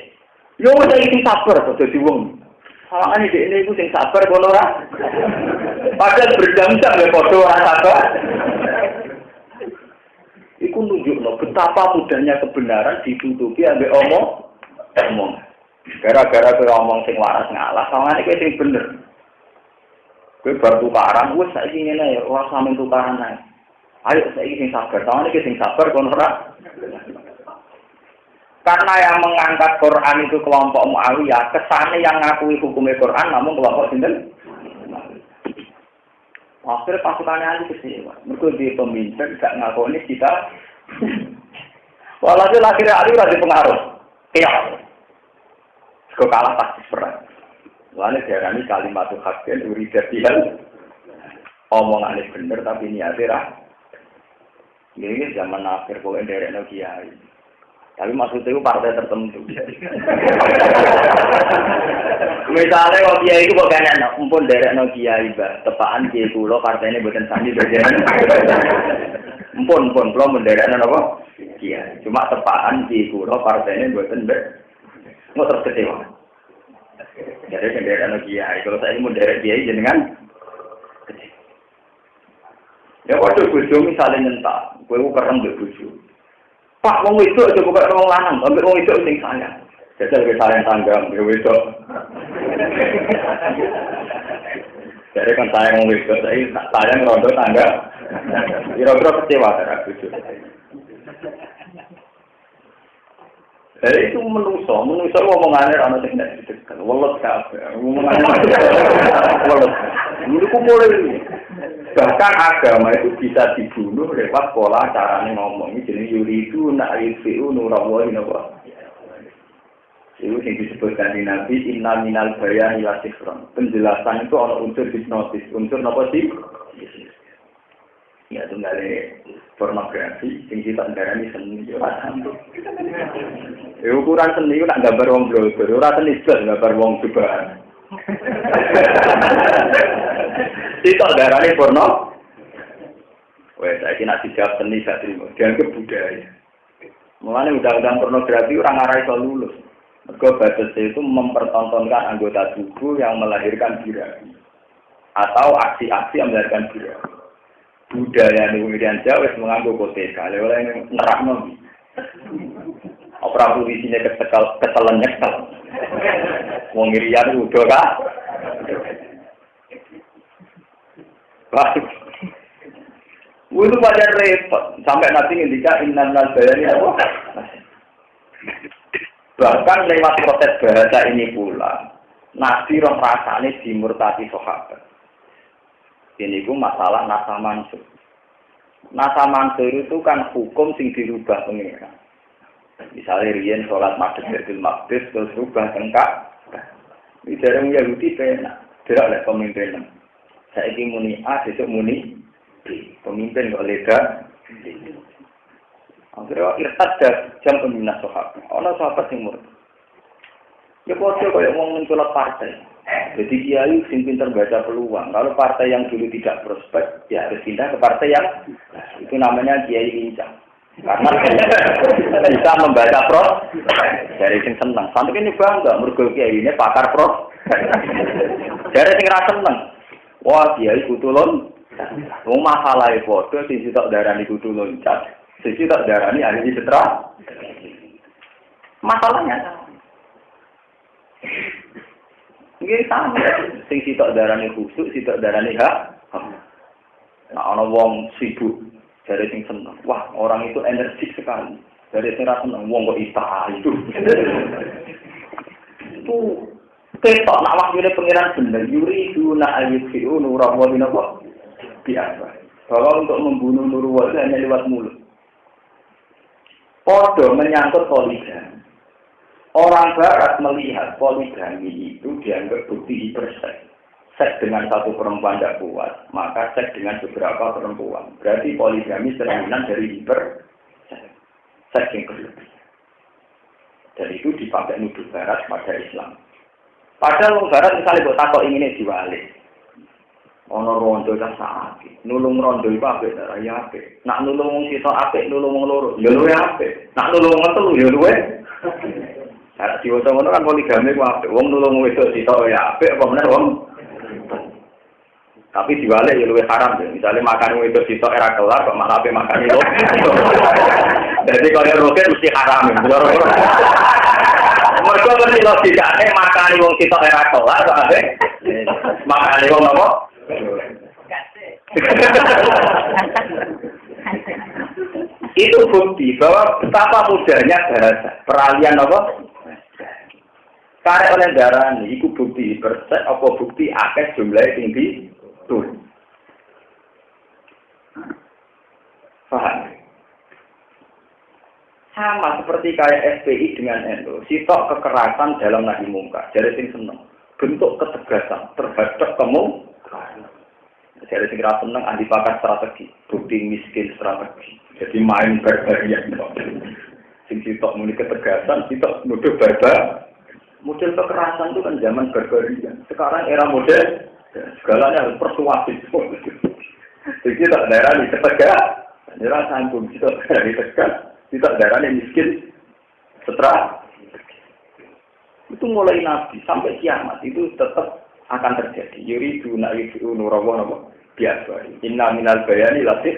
Yo wis iki sabar kok dadi wong. Sawangane dhek niku sing sabar kono ora. Padahal berjam-jam ya padha ora sabar. Iku nunjukno betapa mudahnya kebenaran ditutupi ambek omong. Gara-gara kowe omong sing waras ngalah, sawangane kowe sing bener. Kowe bar tukaran wis saiki ngene ya ora sampe tukaran ae. Ayo saiki sing sabar, sawangane kowe sing sabar kono ora. Karena yang mengangkat Quran itu kelompok Muawiyah, kesannya yang ngakui hukumnya Quran namun kelompok sinten. Akhirnya pasukannya Ali kecewa. Mereka di pemimpin gak ngakoni kita. Walhasil akhirnya Ali rada pengaruh. Iya. Kok kalah pasti perang. Lalu diarani kalimat haqqin urida bihal. Omongannya bener tapi niatnya ra. Ini zaman akhir kok nderekno kiai. Tapi maksudnya itu partai tertentu. Misalnya kalau kiai itu bukan empun derek no kiai bah, tepaan kiai pulau partainya bukan sandi berjalan. Empun pulau menderek no apa? Kiai. Cuma tepaan kiai pulau partainya bukan ber. Nggak terus kecewa. Jadi menderek no kiai. Kalau saya mau derek kiai jenengan kecewa. Ya waktu bujuk misalnya nyentak, gue kerem bujuk. Pak, wong itu aja bukan wong lanang, tapi wong itu sing sayang. Jajal ke sayang tanggam, ya itu. Jadi kan sayang wong itu, sayang rondo tangga. Kira-kira kecewa cara bujuk. Jadi itu menungso ngomongannya ana sing nek ditekan. Welet kabeh. Ngomongannya welet. Niku mulai bahkan agama itu bisa dibunuh lewat pola caranya ngomong. Ini jenis yuridu nak yufi'u nurallahi napa. Itu yang disebutkan di Nabi, inna minal bayani la sifron. Penjelasan itu ada unsur hipnotis. Unsur apa sih? Ya, itu nggak ada pornografi. Yang kita ngarani seni. Ukuran seni itu nak gambar wong blogger. Ora seni jelas gambar wong cobaan. Kita ngarani porno. Wes, saya kira dijawab seni gak terima. Dianggap budaya. Mulanya undang-undang pornografi orang ngarai iso lulus. Mergo batasnya itu mempertontonkan anggota tubuh yang melahirkan birahi atau aksi-aksi yang melahirkan birahi. Budaya di kemudian Jawa menganggap koteka, oleh nerakno. Opera polisinya ketelan nyekel. Wong irian udah kah? Itu pada repot sampai nanti ngendika innan al-bayani apa? Bahkan lewat proses bahasa ini pula, Nabi roh rasane dimurtati sahabat. Ini ku masalah nasa mansur. Nasa mansur itu kan hukum sing dirubah pengiran. Misalnya riyen sholat maghrib Baitul Maqdis terus rubah tengkak. Ini dari Yahudi penak, tidak oleh pemimpin. Saya ingin muni A, besok muni B. Pemimpin kok lega. Akhirnya irtad jam pembina sahabat. Ana sahabat sing murtad. Ya padha kaya wong mencolot partai. Jadi kiai sing pinter baca peluang. Kalau partai yang dulu tidak prospek, ya harus pindah ke partai yang itu namanya kiai lincah. Karena bisa membaca dari sing seneng. Sampai ini bangga mergo kiai ini pakar dari sing ra seneng. Wah, kiai kutulun. Wong masalahe padha sing sitok darani kudu loncat. Sisi tak darani ahli setra. Masalahnya nggih sama. Sisi tak darani khusuk, sisi tak darani hak. Nah, ana wong sibuk dari sing seneng. Wah, orang itu energik sekali. Dari sing ra seneng wong kok ista itu. Itu ketok nak waktune pengiran bener. Yuri duna ayyufi'u nurah wa binapa. Biasa. Bahwa untuk membunuh Nurul itu hanya lewat mulut. Podo menyangkut poligami. Orang Barat melihat poligami itu dianggap bukti hiperseks. Seks dengan satu perempuan tidak kuat, maka seks dengan beberapa perempuan. Berarti poligami cerminan dari hiperseks. Seks yang berlebih. Dan itu dipakai nuduh Barat pada Islam. Padahal orang Barat misalnya buat takut ingin diwalik. Ono rondo kan sakit, nulung rondo itu apik, ya apik. Nak nulung wong sitok apik, nulung wong loro, ya luwe apik. Nak nulung wong telu, ya luwe. Nek diwaca ngono kan poligami ku apik. Wong nulung wedok sitok ya apik, apa meneh wong. Tapi diwale ya luwe haram ya. Misale makan wedok sitok era kelar kok malah ape makan itu. Jadi kalau roket mesti haram. Mergo mesti logikane makan wong sitok era kelar kok ape. Makan wong apa? Itu bukti bahwa betapa mudahnya bahasa peralihan apa? Karek oleh darah ini, itu bukti persek apa bukti akeh jumlahnya tinggi tuh. Paham? Sama seperti kayak FPI dengan NU, sitok kekerasan dalam nahi mungkar, jadi sing seneng. Bentuk ketegasan terhadap kamu. Jadi segera senang ahli pakar strategi, bukti miskin strategi. Jadi main barbarian. Sing sitok muni ketegasan, sitok nuduh barbar. Model kekerasan itu kan zaman barbarian. Sekarang era modern, segalanya harus persuasif. Jadi tak daerah di ketegasan, daerah sanggup sitok dari tegas, sitok daerah yang miskin setelah. Itu mulai Nabi sampai kiamat itu tetap akan terjadi. Yuri duna yufi'u nurawa nama biasa. Inna minal bayani lasih.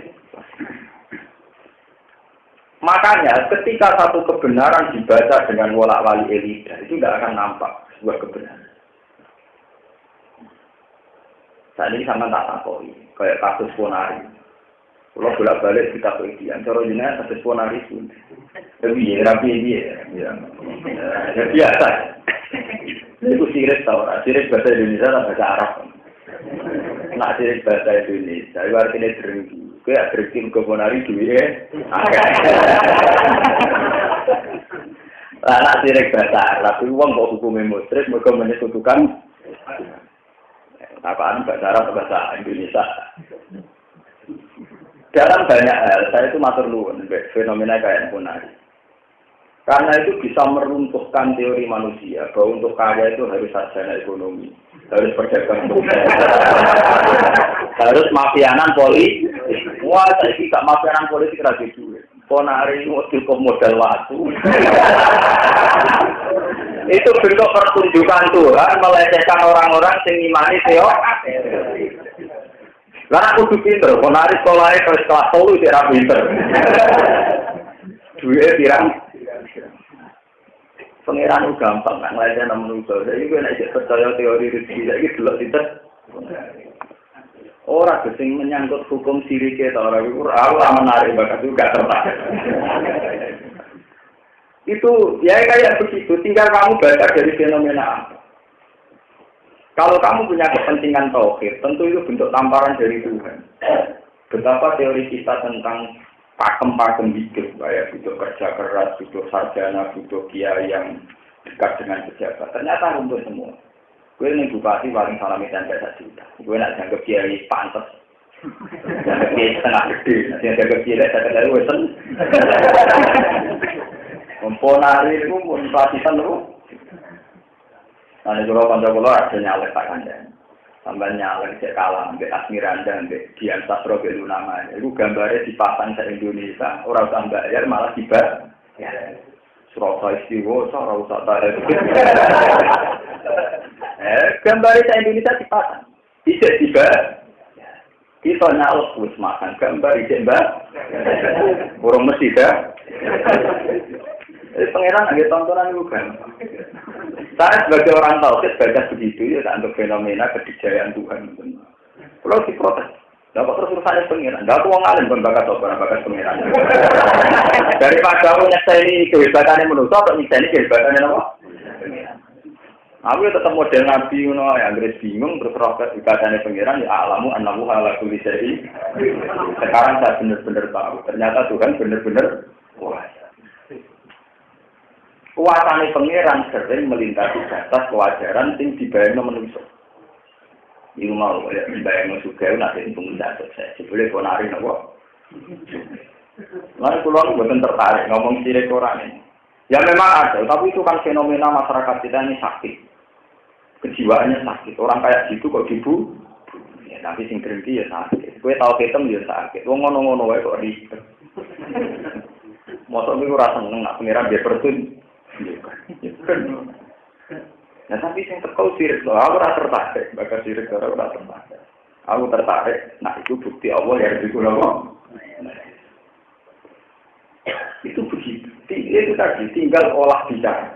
Makanya ketika satu kebenaran dibaca dengan wolak wali elida itu tidak akan nampak sebuah kebenaran. Saat ini sama tak takoi kayak kasus Ponari. Kalau bolak balik kita penelitian, cara jenengan kasus Ponari pun. Tapi ya rapi ya. Biasa. Itu sirik tau, sirik bahasa Indonesia atau bahasa Arab. Nak sirik bahasa Indonesia, itu artinya drengki. Kayak drengki ke Ponari dulu ya. Lah nak sirik bahasa Arab iku wong kok hukume musyrik mergo menyekutukan apaan bahasa Arab bahasa Indonesia. Dalam banyak hal saya itu matur nuwun fenomena kayak punari. Karena itu bisa meruntuhkan teori manusia bahwa untuk kaya itu harus sarjana ekonomi, harus berdagang harus mafianan politik. Wah, saya tidak mafianan politik lagi duit. Ponari itu modal waktu. Itu bentuk pertunjukan Tuhan melecehkan orang-orang yang imani teori. Karena aku tuh pinter, ponari sekolahnya terus kelas 10 tidak pinter. Duit pirang. Pengiran itu gampang, kan lainnya namun usaha. Jadi gue nak percaya teori rezeki lagi dulu tidak. Orang gesing menyangkut hukum sirik atau orang itu Allah menarik bakat juga tertarik. Itu ya kayak begitu. Tinggal kamu baca dari fenomena apa. Kalau kamu punya kepentingan tauhid, tentu itu bentuk tamparan dari Tuhan. Betapa teori kita tentang pakem-pakem hidup, kayak butuh kerja keras, butuh sarjana, butuh kiai yang dekat dengan pejabat. Ternyata untuk semua. Gue ini bupati paling salami tanda 1 juta. Gue nak dianggap kiai pantas. Dianggap kiai setengah gede. Dianggap kiai saya dari wesen. Memponari itu inflasikan itu. Nanti kalau kantor-kantor ada nyalek tak kandang. Tambah nyalek cek kalah, ambil Asmiranda, ambil Dian Sastro Belu namanya. Itu gambarnya dipasang ke Indonesia. Orang usah bayar malah dibayar. Surabaya Istiwa, orang usah bayar. Gambarnya ke Indonesia dipasang. Tidak dibayar. Kita nyalek wis makan gambar ijek mbak. Burung mesti dah. Pengeran agak tontonan itu kan. Saya sebagai orang tauhid baca begitu ya untuk fenomena kedijayaan Tuhan. Kalau diprotes, dapat terus urusannya pengiran. Tidak aku ngalim pun bakat orang bakat pengiran. Daripada aku nyesali kehebatannya manusia atau nyesali kehebatannya apa? Aku ya tetap model Nabi yang Inggris bingung terus roket ibadahnya pengiran ya alamu annahu ala kulli syai'. Sekarang saya benar-benar tahu. Ternyata Tuhan benar-benar kuasa. Kuasane pangeran sering melintasi batas kewajaran sing dibayangno manusia. Iku mau ya dibayangno juga nanti pengusaha sukses. Boleh ponari napa? Lalu kula mboten tertarik ngomong sirik ora ini. Ya memang ada, tapi itu kan fenomena masyarakat kita ini sakit. Kejiwaannya sakit. Orang kayak gitu kok dibu. Ya tapi sing drengki ya sakit. Kowe tau ketem ya sakit. Wong ngono-ngono wae kok ribet. Mosok iku ora seneng nak pangeran dia pertun. Nah tapi yang tekau sirik, aku rasa tertarik, bakal sirik aku rasa tertarik. Aku tertarik, nah itu bukti Allah yang digunakan. Itu begitu, itu tadi tinggal olah bicara.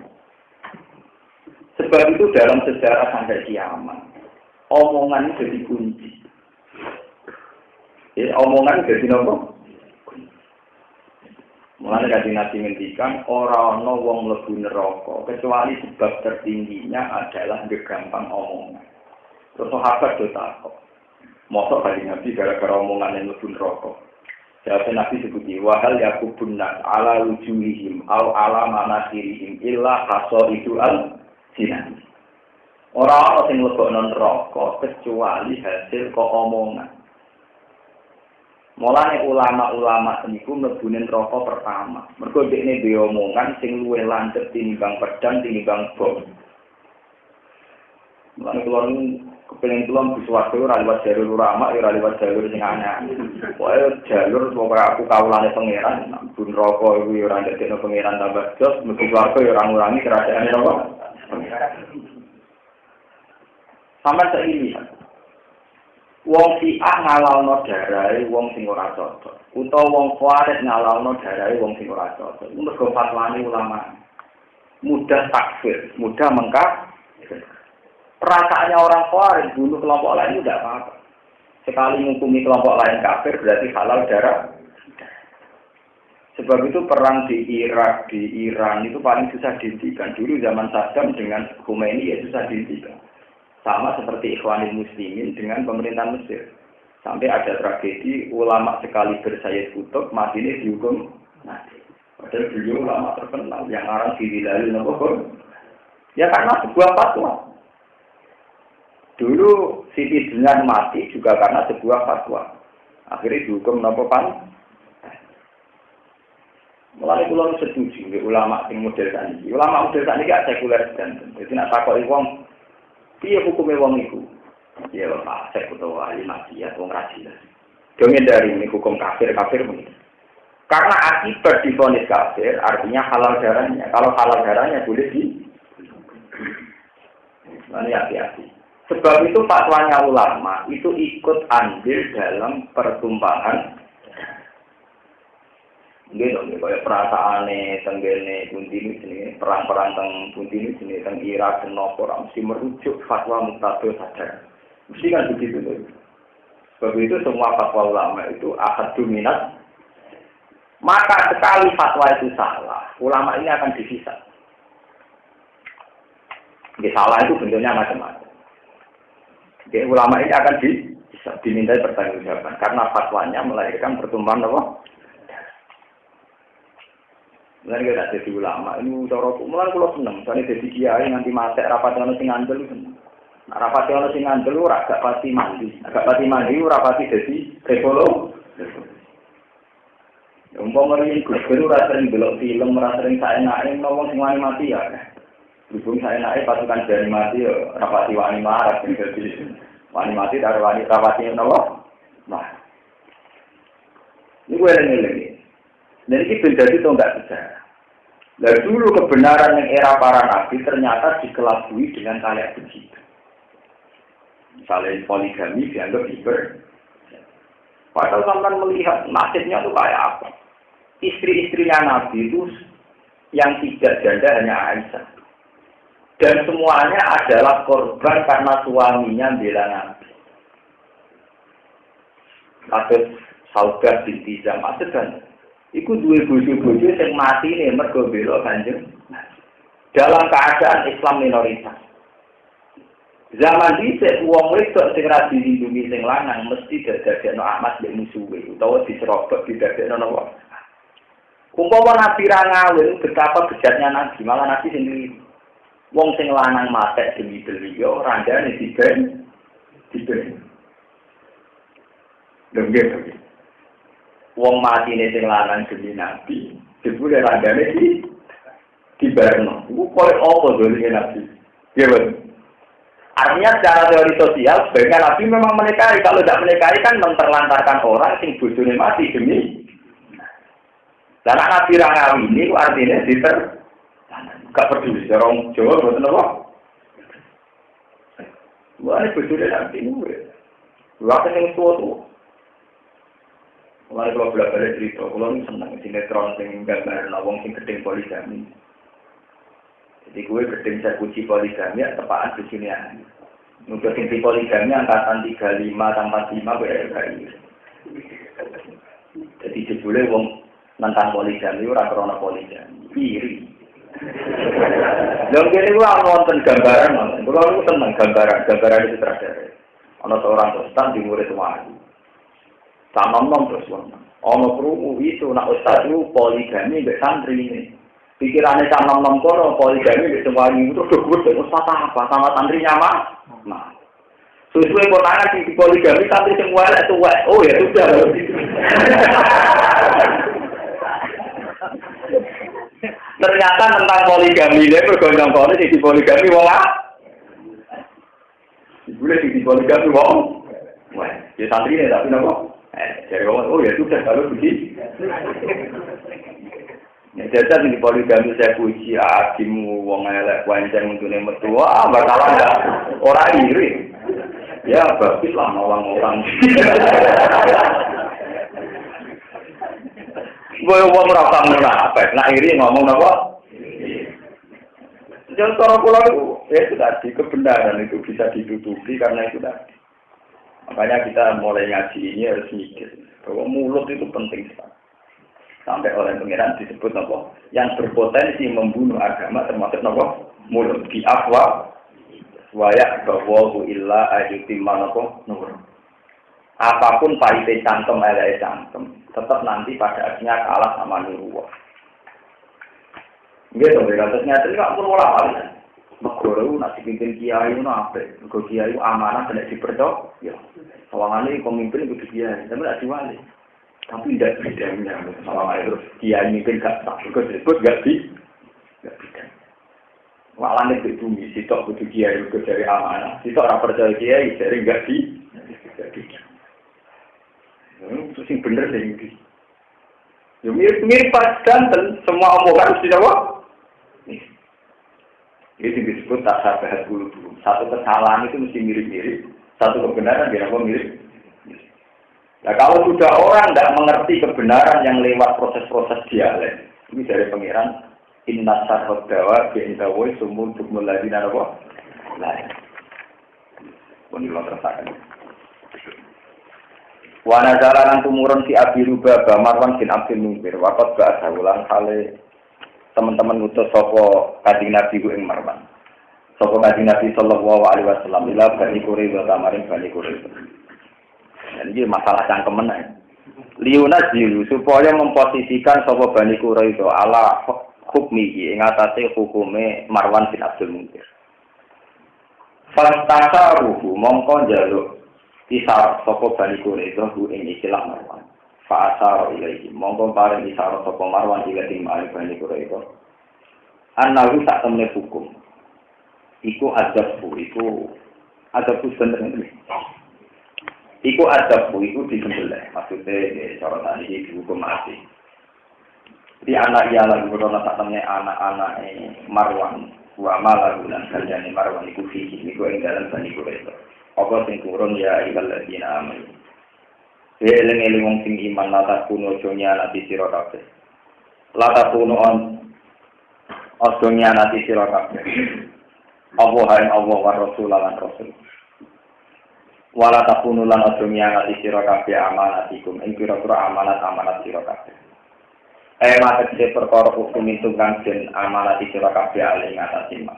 Sebab itu dalam sejarah sampai kiamat, omongan jadi kunci. Omongan jadi nomor. Mulane kanjeng Nabi ngendikan ora ana wong mlebu neraka kecuali sebab tertingginya adalah gegampang omongan. Terus sahabat do takok. Mosok kanjeng Nabi gara-gara omongan yang mlebu neraka. Jawab Nabi sebuti wahal yakubun nas ala wujuhihim au ala manasirihim illa itu al sinan. Ora ana sing mlebu neraka kecuali hasil kok omongan. Mulane ulama-ulama niku mlebune neraka pertama. Mergo dekne dhewe omongan sing luwih lancet tinimbang pedang tinimbang bom. Mulane kula kepengin kula biswarga ora liwat jalur ulama, ora liwat jalur sing aneh. Pokoke jalur pokoke aku kawulane pangeran, bun neraka iku ora ndadekno pangeran tambah jos, mlebu swarga ya ora ngurangi kerajaane neraka. Sampai saiki wong Syiah ngalalno darahe wong sing ora cocok, utawa wong Khawarij ngalalno darahe wong sing ora cocok. Mergo fatwane ulama mudah takfir, mudah mengkafir. Perasaannya orang Khawarij bunuh kelompok lain itu tidak apa-apa. Sekali menghukumi kelompok lain kafir berarti halal darah. Sebab itu perang di Irak, di Iran itu paling susah dihentikan. Dulu zaman Saddam dengan Khomeini ya susah dihentikan. Sama seperti Ikhwanul Muslimin dengan pemerintahan Mesir. Sampai ada tragedi ulama sekali Sayyid Qutb mati ini dihukum mati. Padahal beliau ulama terkenal yang orang diwilayah nopo. Ya karena sebuah fatwa. Dulu Siti Jenar mati juga karena sebuah fatwa. Akhirnya dihukum nopo pan. Mulai kula setuju ulama sing model sakniki. Ulama model sakniki gak sekuler dan dadi nek takoki wong piye hukume wong iku? Ya fasik utawa ahli maksiat wong ra jelas. Dene dari ini hukum kafir begitu. Karena akibat divonis kafir artinya halal darahnya. Kalau halal darahnya boleh di Ini hati-hati. Sebab itu fatwanya ulama itu ikut andil dalam pertumpahan. Nggih, kaya perasaane tenggene Puntini jenenge perang-perang teng Puntini jenenge teng Irak napa ora mesti merujuk fatwa Muqtada Sadar. Mesti kan begitu lho. Sebab itu semua fatwa ulama itu akad dominat. Maka sekali fatwa itu salah, ulama ini akan dihisab. Salah itu bentuknya macam-macam. Jadi ulama ini akan dimintai pertanggungjawaban karena fatwanya melahirkan pertumpahan apa? Mulai kita jadi ulama ini cara mulai kalau seneng, misalnya jadi kiai nanti mati rapat dengan sing ngandel seneng. Rapat dengan sing ngandel agak pasti mandi rapati jadi rekolo. Umpama ini guru rasa sering belok film, rasa sering saya naik ngomong semua mati ya. Berhubung saya naik pasukan dari mati ya rapati wani marah jadi wani mati dari wani rapati nopo. Nah, ini gue lagi. Dan ini menjadi itu enggak sejarah. Dan dulu kebenaran yang era para nabi ternyata dikelabui dengan kayak begitu. Misalnya poligami dianggap hiper. Padahal sampai melihat nasibnya itu kayak apa. Istri-istrinya nabi itu yang tidak janda hanya Aisyah. Dan semuanya adalah korban karena suaminya bela nabi. Kasus Saudah binti Zam'ah sedang. Iku dua bojo-bojo yang mati nih mergo bela Kanjeng. Dalam keadaan Islam minoritas. Zaman dhisik wong wedok sing ra dilindungi sing lanang mesti dadekno Ahmad mek musuhe utawa diserobot didadekno napa. Umpama Nabi ra ngawin betapa bejatnya Nabi, malah Nabi sendiri. Wong sing lanang matek demi beliau randane diben. Lho wong mati ini sing lanang demi Nabi, dibule randane dibarno. Iku koyo apa dolene Nabi? Ya betul. Artinya secara teori sosial, sebaiknya Nabi memang menikahi. Kalau tidak menikahi kan memperlantarkan orang sing bojone mati demi. Dan Nabi ra ngawini itu artinya gak peduli orang Jawa mboten apa. Wah, ini bojone Nabi ini. Waktu yang tua. Mulai kalau bela-bela cerita, kalau ini senang sinetron sing gambar wong sing gedeng poligami. Jadi gue gedeng saya kunci poligami ya tepaan di sini ya. Untuk sing poligami angkatan 35 tambah 5 BRI. Jadi jebule wong nentang poligami ora krana poligami, iri. Lha kene gua wonten gambaran, kula niku seneng gambaran itu sutradara. Ana seorang ustaz di murid wali. Sama-sama terus wong. Ono krungu itu nak ustaz itu poligami mbek santri ini. Pikirane sama-sama kono poligami mbek wali itu gede ustaz apa sama santrinya mah. Nah. Sesuai konangan di poligami santri semua itu oh ya sudah. Ternyata tentang poligami dia bergonjang-gonjang di poligami wong ah. Boleh di poligami wong. Wah, ya santri ini tapi nopo. Jadi oh ya sudah kalau begitu. Ya jajal di poligami saya puji akimu wong elek wanceng untune metu. Wah, bakalan enggak ora iri. Ya bagus lah orang-orang. Gue wong ora paham apa, nak iri ngomong apa? Jangan cara kula itu, ya itu tadi kebenaran itu bisa ditutupi karena itu tadi. Makanya kita mulai ngaji ini harus mikir bahwa mulut itu penting sekali. Sampai oleh pengiran disebut apa? Yang berpotensi membunuh agama termasuk apa? Mulut di afwa, wayak bahwa illa ayyutimman apa? Nur. Apapun pahitnya cangkem, elek cangkem, tetap nanti pada akhirnya kalah sama nurullah. Nggih to, kados ngaten kok pun ora apa. Negara ku nak dipimpin kiai ku apik. Mergo kiai ku amanah nek dipercaya. Ya. Sawangane pemimpin kudu kiai, tapi nek diwali. Tapi tidak bedanya. Sawangane terus kiai mimpin gak tak kok disebut gak beda. Walane itu bumi sitok kudu kiai kudu dari amanah. Sitok ora percaya kiai dari gak beda. Itu sing bener sing iki. Ya mirip dan semua omongan mesti apa? Ini disebut tak sabahat dulu. Satu kesalahan itu mesti mirip-mirip, satu kebenaran dia apa mirip. Nah kalau sudah orang tidak mengerti kebenaran yang lewat proses-proses dialek, ini dari pengiran inna sarhad dawa bi'indawai sumun dukmul ladina apa? Lain. Punilo tersakan. Wana jalanan tumurun si Abi Rubaba Marwan bin Abdul Munzir wakot bahasa ulang kali teman-teman utus sopo Kanjeng Nabi ku ing Marwan. Sopo Kanjeng Nabi sallallahu alaihi wasallam ila Bani Quraisyah tamaring Bani Quraisyah. Dan ini masalah cangkemen ae. Liuna jilu supaya memposisikan sopo Bani Quraisyah ala hukmihi ing atase hukume Marwan bin Abdul Munzir. Fastasaruhu mongko njaluk isar sopo Bani Quraisyah ku ing istilah Marwan. Fa'asar ilaihi mongko paring isar sopo Marwan ilaihi ma'al Bani Quraisyah. Anahu sak temne hukum. Iku adabku, iku adabku sebenarnya. Iku adabku, iku disembelih. Maksudnya cara tadi dihukum mati. Jadi anak ia lagu berdoa sak temne anak-anak Marwan. Wa malaku lan kaljane Marwan iku fihi, iku ing dalam Bani Quraisyah. Apa sing turun ya ibal ladina amin. Eling-eling wong sing iman lata kuno jonya nati sira kabeh. Lata kuno on ojonya nati sira kabeh. Allah hain Allah wa rasul lan rasul. Wala takunu lan ojonya nati sira kabeh amanatikum ing pira-pira amanat sira kabeh. Mate perkara hukum itu kang den amanati sira kabeh ali ngatasi mas.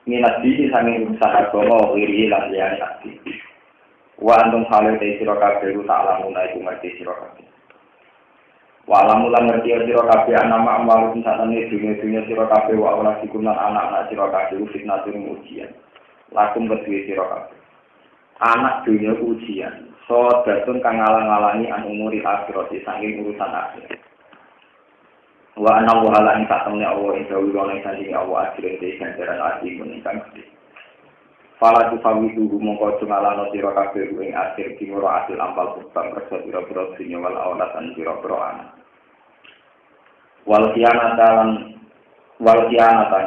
Minat diri sami urusan agama wiri lan liyane aktif. Wa antum halil te sira kabeh ta'lamu naiku ngerti sira kabeh. Wa lamu lan ngerti sira kabeh nama amal sakjane dunya sira kabeh wa ora dikunan anak-anak sira kabeh fitnatur ujian. Lakum kedue sira kabeh. Anak dunya ujian. So datun kang ngalang-alangi an umuri akhirat saking urusan akhirat. Wa ana wa ala ing satemene Allah ing dawuhe saking Allah akhire te ganjaran ati menika gede. Fala tu fawidu mongko cumalano sira kabeh ing akhir timur asil ampal kubang kerja pira-pira dunya wal aulatan pira-pira anak. Wal khianatan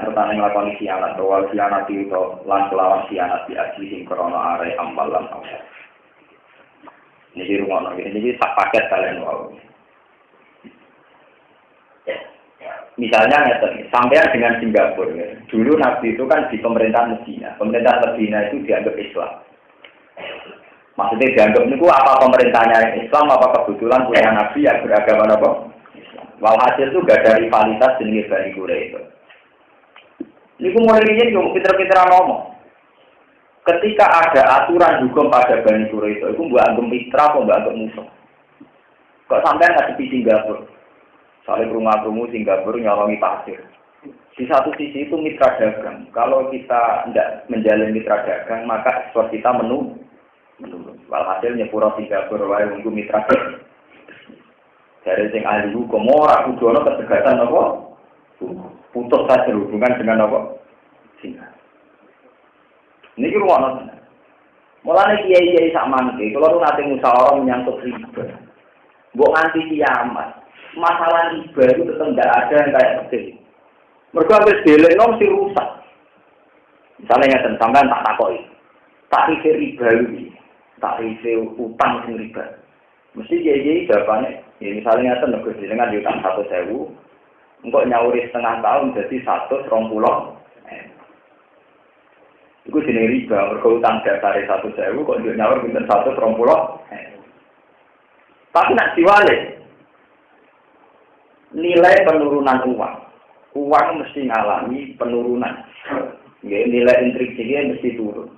serta nglakoni khianat wal khianat itu lan kelawan khianat di aji sing krana are ampal lan aulad. Niki rumono iki sak paket kalian wae. Misalnya sampai dengan Singapura, ya. Dulu Nabi itu kan di pemerintahan Medina. Pemerintahan Medina itu dianggap Islam. Maksudnya dianggap itu apa pemerintahnya Islam, apa kebetulan punya Nabi yang beragama apa? Islam. Walhasil itu gak ada rivalitas jenis Bani Quraisyah. Ini mulai ini juga pinter-pinteran ngomong. Ketika ada aturan hukum pada Bani Quraisyah, itu buat anggap mitra atau buat anggap musuh. Kok sampai nggak di Singapura? Soalnya rumah-rumah Singapura nyolongi pasir. Di satu sisi itu mitra dagang. Kalau kita tidak menjalin mitra dagang, maka ekspor kita menurun. Walhasil nyepuro Singapura wae nunggu mitra dagang. Dari sing ahli hukum ora kudu ana ketegasan apa? Putus saja hubungan dengan apa? Singapura. Niki rumono. Mulane kiai-kiai sak mangke, kalau nate musyawarah menyangkut riba. Mbok nganti kiamat. Masalah riba itu tetap tidak ada yang kayak seperti mereka habis delekno mesti rusak. Misalnya yang sampean tak takoi, tarif riba ini, tarif utang sing riba. Mesti jadi jawabannya, ya misalnya yang negosiasi dengan utang 100.000, engkau nyauri setengah tahun jadi 120. Itu jenis riba, mereka utang dasar 100.000, kok nyaur pinter 120. Tapi nak diwalik. Nilai penurunan uang mesti ngalami penurunan. Nilai intrinsiknya mesti turun.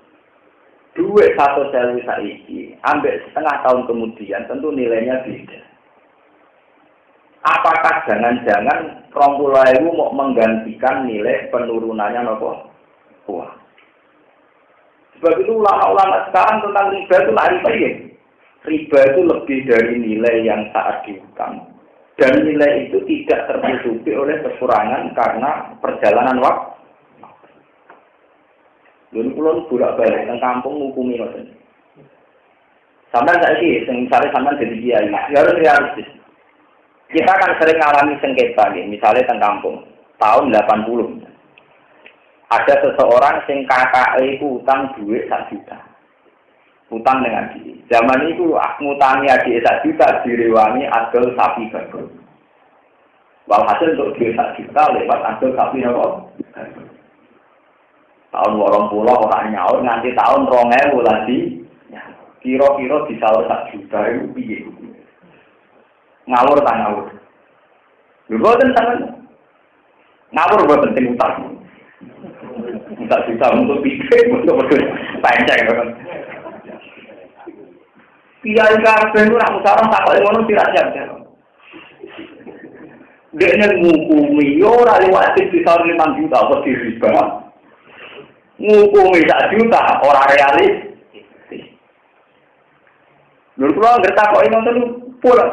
Duit 100.000 saiki, ambil setengah tahun kemudian tentu nilainya beda. Apakah jangan-jangan 20.000 mau menggantikan nilai penurunannya nopo? Wah. Sebab itu ulama-ulama sekarang tentang riba itu lari pergi. Riba itu lebih dari nilai yang saat diutang. Dan nilai itu tidak tertutupi oleh kekurangan karena perjalanan waktu. Lalu pulau bolak-balik teng kampung ngukumi ngoten. Sampai saiki misalnya sampai jadi kiai, harus realistis. Kita kan sering mengalami sengketa nih, misalnya teng kampung tahun 80. Ada seseorang sing kakake iku utang duit 1 juta. Utang dengan dia. Zaman itu ngutangi adik 1 juta direwangi adol sapi bagus. Walhasil untuk duit 1 juta lewat adol sapi nopo. Tahun 80 orang nyaur nganti tahun 2000 lagi. Kira-kira disalur 1 juta itu piye? Ngawur tak ngawur. Lho boten sampean. Ngawur boten penting utang. 1 juta untuk pikir untuk pancing kan. Kiai kabeh ora musarah tak kok ngono siratnya. Dekne ngukumi yo ora liwat disalur 5 juta apa riba. Ngukumi 1 juta ora realis. Lho kula ngerti kok ngoten pula.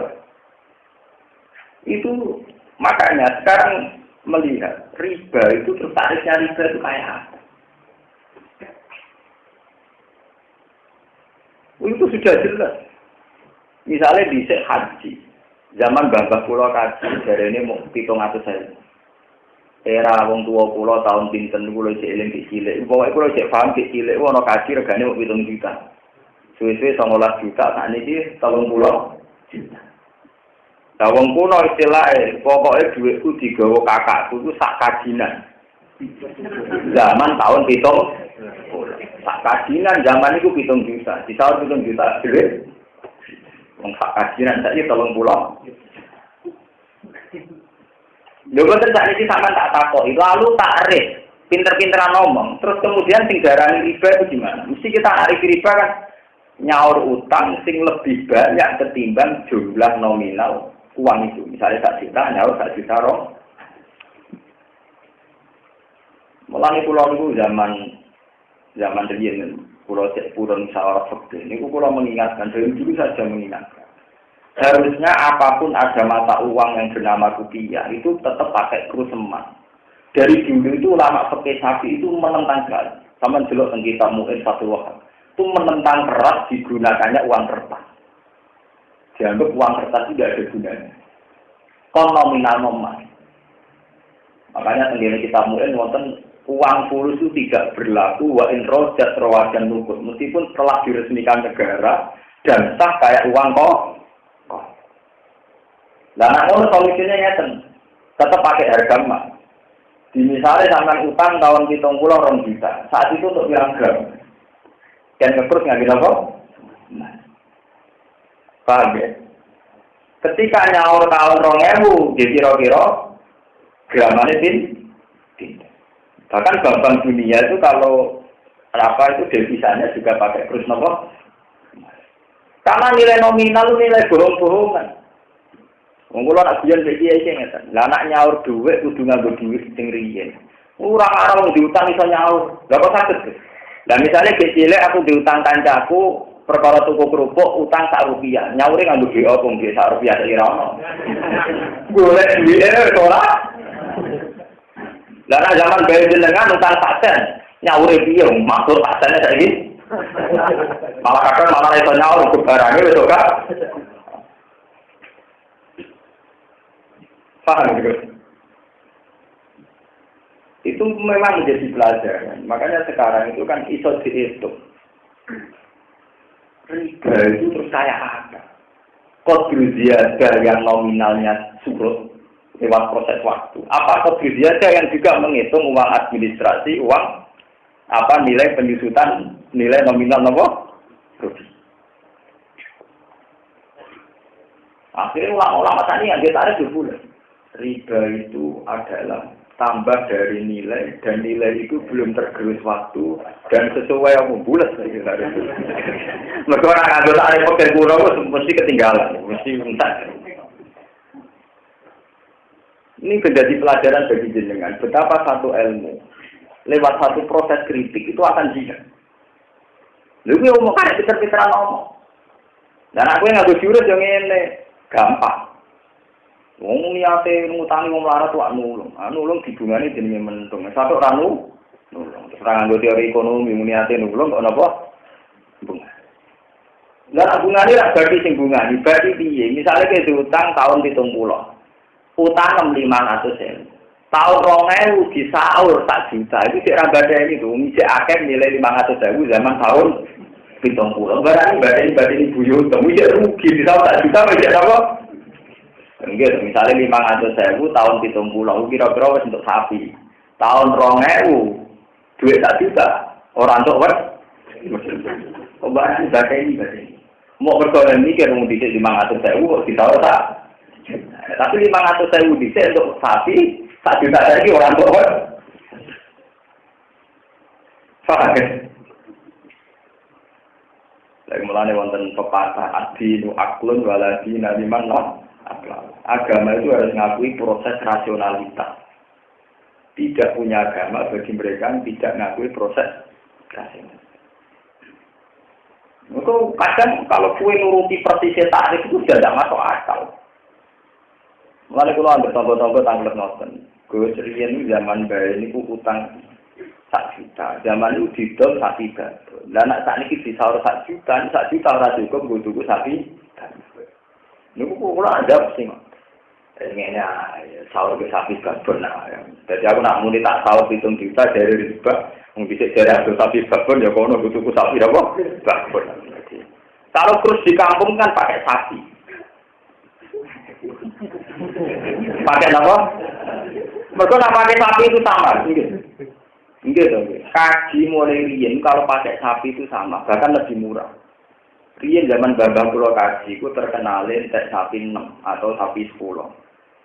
Itu makanya sekarang melihat riba itu tertariknya riba itu kayak apa? Itu sudah jelas. Misalnya di haji, zaman Bapak Pulau Kaji dari ini mau 700.000. Era wong tua pulau tahun pinten pulau cilik cilik. Pokoknya pulau cek paham cilik, wono kaji regane mau 7 juta. Suwe-suwe 19 juta, saat ini 30 juta. Nah, wong kuno istilahnya, pokoknya duitku digawa kakakku itu sak kajinan. Zaman tahun 7. Sak kajinan zaman itu 7 juta. Di tahun 7 juta duit. Wong sak kajinan saiki 30. Lho kok saat ini sampean tak takoki, lalu takrif, pinter-pinteran ngomong, terus kemudian sing darani riba itu gimana? Mesti kita narik riba kan nyaur utang sing lebih banyak ketimbang jumlah nominal uang itu. Misalnya 1 juta, nyaur 1 juta roh. Mulane kula niku zaman riyen kula cek purun musyawarah fikih niku kula mengingatkan dari dulu saja mengingatkan. Harusnya apapun ada mata uang yang bernama rupiah itu tetap pakai kurs emas. Dari dulu itu ulama fikih Syafi'i itu menentang keras. Sama jelok teng kitab Mu'in Fathul Wahhab. Itu menentang keras digunakannya uang kertas. Dianggap uang kertas tidak ada gunanya. Kon nominal emas. Makanya tengene kitab Mu'in wonten uang fulus itu tidak berlaku wa in rojat rawajan nukur. Meskipun telah diresmikan negara dan sah kayak uang kok. Nah, ngono solusinya ngeten. Tetap pakai harga emas. Di misalnya sampai utang tahun 70 juta. Saat itu untuk pirang gram. Dan ngeprus ngambil apa? Paham ya? Ketika nyaur tahun 2000, jadi kira-kira gramane tin. Bahkan bank dunia itu kalau apa itu devisanya juga pakai kurs apa? Karena nilai nominal nilai bohong-bohongan. Wong kula nak biyen iki iki ngeten. Lah nak nyaur dhuwit kudu nganggo dhuwit sing riyen. Ora karo wong diutang iso nyaur. Lah kok saged? Lah misale cilik aku diutang kancaku perkara tuku kerupuk utang Rp1. Nyaure nganggo dhuwit opo nggih Rp1 iki ora ono. Golek dhuwite ora. Lah nak zaman bae jenengan utang paten. Nyaure piye maksud patene saiki? Malah kadang malah iso nyaur kebarane wis ora. Paham gitu? Itu memang menjadi pelajaran. Makanya sekarang itu kan iso dihitung. Riba itu terus kayak apa? Kodru ziyadah yang nominalnya surut lewat proses waktu. Apa kodru ziyadah yang juga menghitung uang administrasi, uang apa nilai penyusutan, nilai nominal nopo? Rugi. Akhirnya ulama-ulama tadi yang kita tarik bulan. Riba itu adalah tambah dari nilai dan nilai itu belum tergerus waktu dan sesuai yang bulat. Mereka orang anggota ada pakai kuno mesti ketinggalan, mesti entar. Ini menjadi pelajaran bagi jenengan. Betapa satu ilmu lewat satu proses kritik itu akan jihad. Lalu gue ngomong kan pinter-pinteran ngomong. Dan aku yang ngadu jurus yang ini gampang. Wong niate ngutangi wong larat tuh nulung. Nulung dibungani jenenge mentung. Satu ranu nulung. Terus nganggo teori ekonomi niate nulung kok napa? Bunga. Lah bungane ra berarti sing bungani, berarti piye? Misale ke utang tahun 70. Utang 500.000. Tahun 2000 disaur 1 juta. Itu sik ra badani itu, mesti akeh nilai 500.000 zaman tahun 70. Berarti badani buyut, mesti rugi disaur 1 juta wis apa? Enggak, misalnya 500.000 tahun 70, kira-kira wis untuk sapi. Tahun 2000 duit 1 juta, orang untuk wes. Kok barang badani. Mau berkorban mikir mau dicek 500.000 kok disaur tak? Tapi 500.000 dicek untuk sapi 1 juta lagi orang tua. Faham kan? Lagi mulanya wonten pepatah adinu aklun waladina liman akal. Agama itu harus ngakui proses rasionalitas. Tidak punya agama bagi mereka yang tidak ngakui proses rasionalitas. Itu kadang kalau kue nuruti persisnya tarif itu sudah tidak masuk akal. Mulai kalau ambil contoh-contoh tanggal nonton, gue serius zaman bayi ini utang 1 juta, zaman itu didol sapi baru. Dan saat ini disaur 1 juta, 1 juta orang cukup gue tunggu sapi. Ini kalau ada sih, ini sahur ke sapi baru. Jadi aku nak muni tak sahur 7 juta dari riba, bisa dari hasil sapi baru ya kono gue tunggu sapi apa? Baru. Kalau terus di kampung kan pakai sapi. Pakai apa? Mereka nak pakai sapi itu sama, enggak dong. Kaji mulai riyen kalau pakai sapi itu sama, bahkan lebih murah. Riyen zaman Bambang Pulau Kaji, itu terkenalin tek sapi 6 atau sapi 10.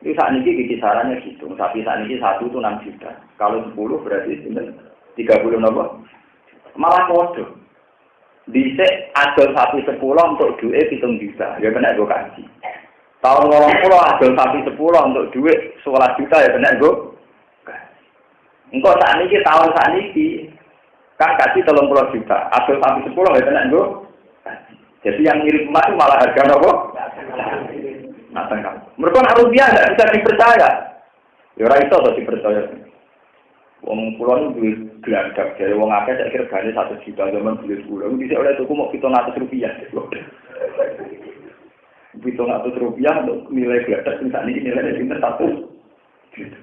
Itu saat ini kisarannya gitu. Sapi saat ini 1 itu 6 juta. Kalau 10 berarti 30 apa? Malah bodoh. Dicek adol sapi 10 untuk duit 7 juta. Ya kena gue kaji. Tahun 20 adol sapi 10 untuk duit 11 juta ya kena gue. Engkau saat ini tahun saat ini kan kasih 30 juta. Adol sapi 10 ya kena gue. Jadi yang mirip emas itu malah harga apa? Nah, tengah. Mereka nak rupiah tidak bisa dipercaya. Ya orang itu harus dipercaya. Wong pulau itu geladak dari wong akeh saya kira gane 1 juta zaman beli pulau. Bisa oleh tuku mau 700 rupiah. 700 rupiah untuk nilai geladak misalnya nilainya pinter 1 juta.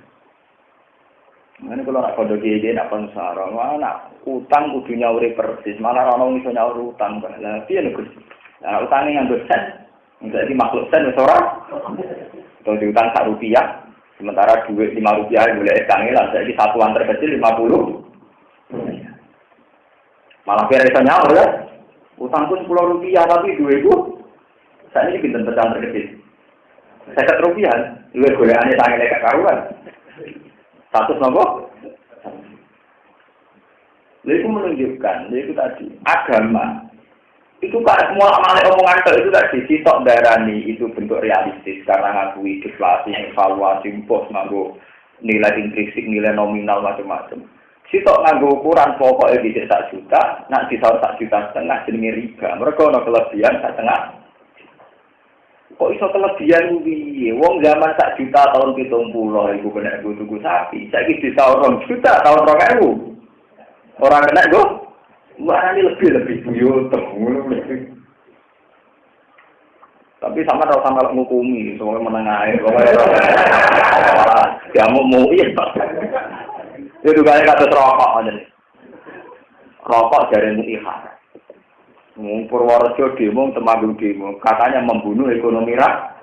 Mana kalau nak kode gede nak pensara, mana utang kudu nyauri persis, malah orang iso nyaur utang, lah piye nek nah utange nganggo sen, jadi makhluk sen wis ora. Atau diutang 1 rupiah, sementara duit 5 rupiah boleh kangelan, jadi satuan terkecil 50. Malah kira iso nyaur ya. Utangku 10 rupiah tapi duitku saat ini pinten pecahan terkecil. 50 rupiah, duit golekane tangene gak karuan. Status nopo? Itu menunjukkan, itu tadi agama itu kan semua amalnya omongan itu tadi sitok darani itu bentuk realistis karena ngakui deflasi, evaluasi, pos nganggo nilai intrinsik, nilai nominal macam-macam. Sitok nganggo ukuran pokoknya bisa 1 juta, nak disaur 1,5 juta jenenge riba. Mereka ono kelebihan 1,5. Kok iso kelebihan piye? Wong zaman 1 juta tahun 70 iku kena tuku sapi. Saiki disaur 2 juta tahun 2000. Orang kena go. Wah, ini lebih buyut ngono. Tapi sama tau sama ngukumi, soalnya menengahe. Ya mau iya. Itu kaya kata rokok aja nih. Rokok dari muihar. Purworejo demo, Temanggung demo, katanya membunuh ekonomi rakyat.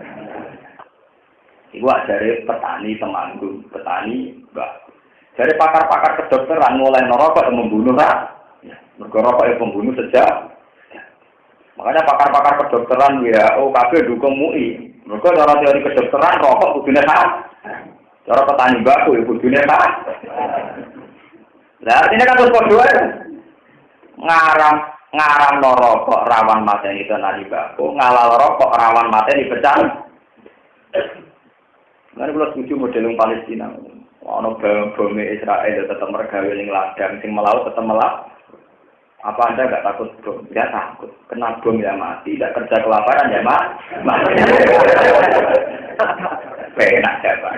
Itu dari petani Temanggung, petani enggak. Dari pakar-pakar kedokteran mulai merokok yang membunuh rakyat. Merokok yang membunuh sejak. Makanya pakar-pakar kedokteran WHO, KB dukung MUI. Mereka cara teori kedokteran rokok kudune rakyat. Cara petani baku ya kudune rakyat. Nah artinya kan terus berdua ngarang rokok rawan mateni tenan baku, ngalal rokok rawan mateni pecah. Nanti kalau setuju model Palestina, ono bom Israel tetap mergawe ning ladang, sing melaut tetap melaut. Apa Anda nggak takut bom? Ya takut. Kena bom ya mati. Tidak kerja kelaparan ya mati. Enak siapa?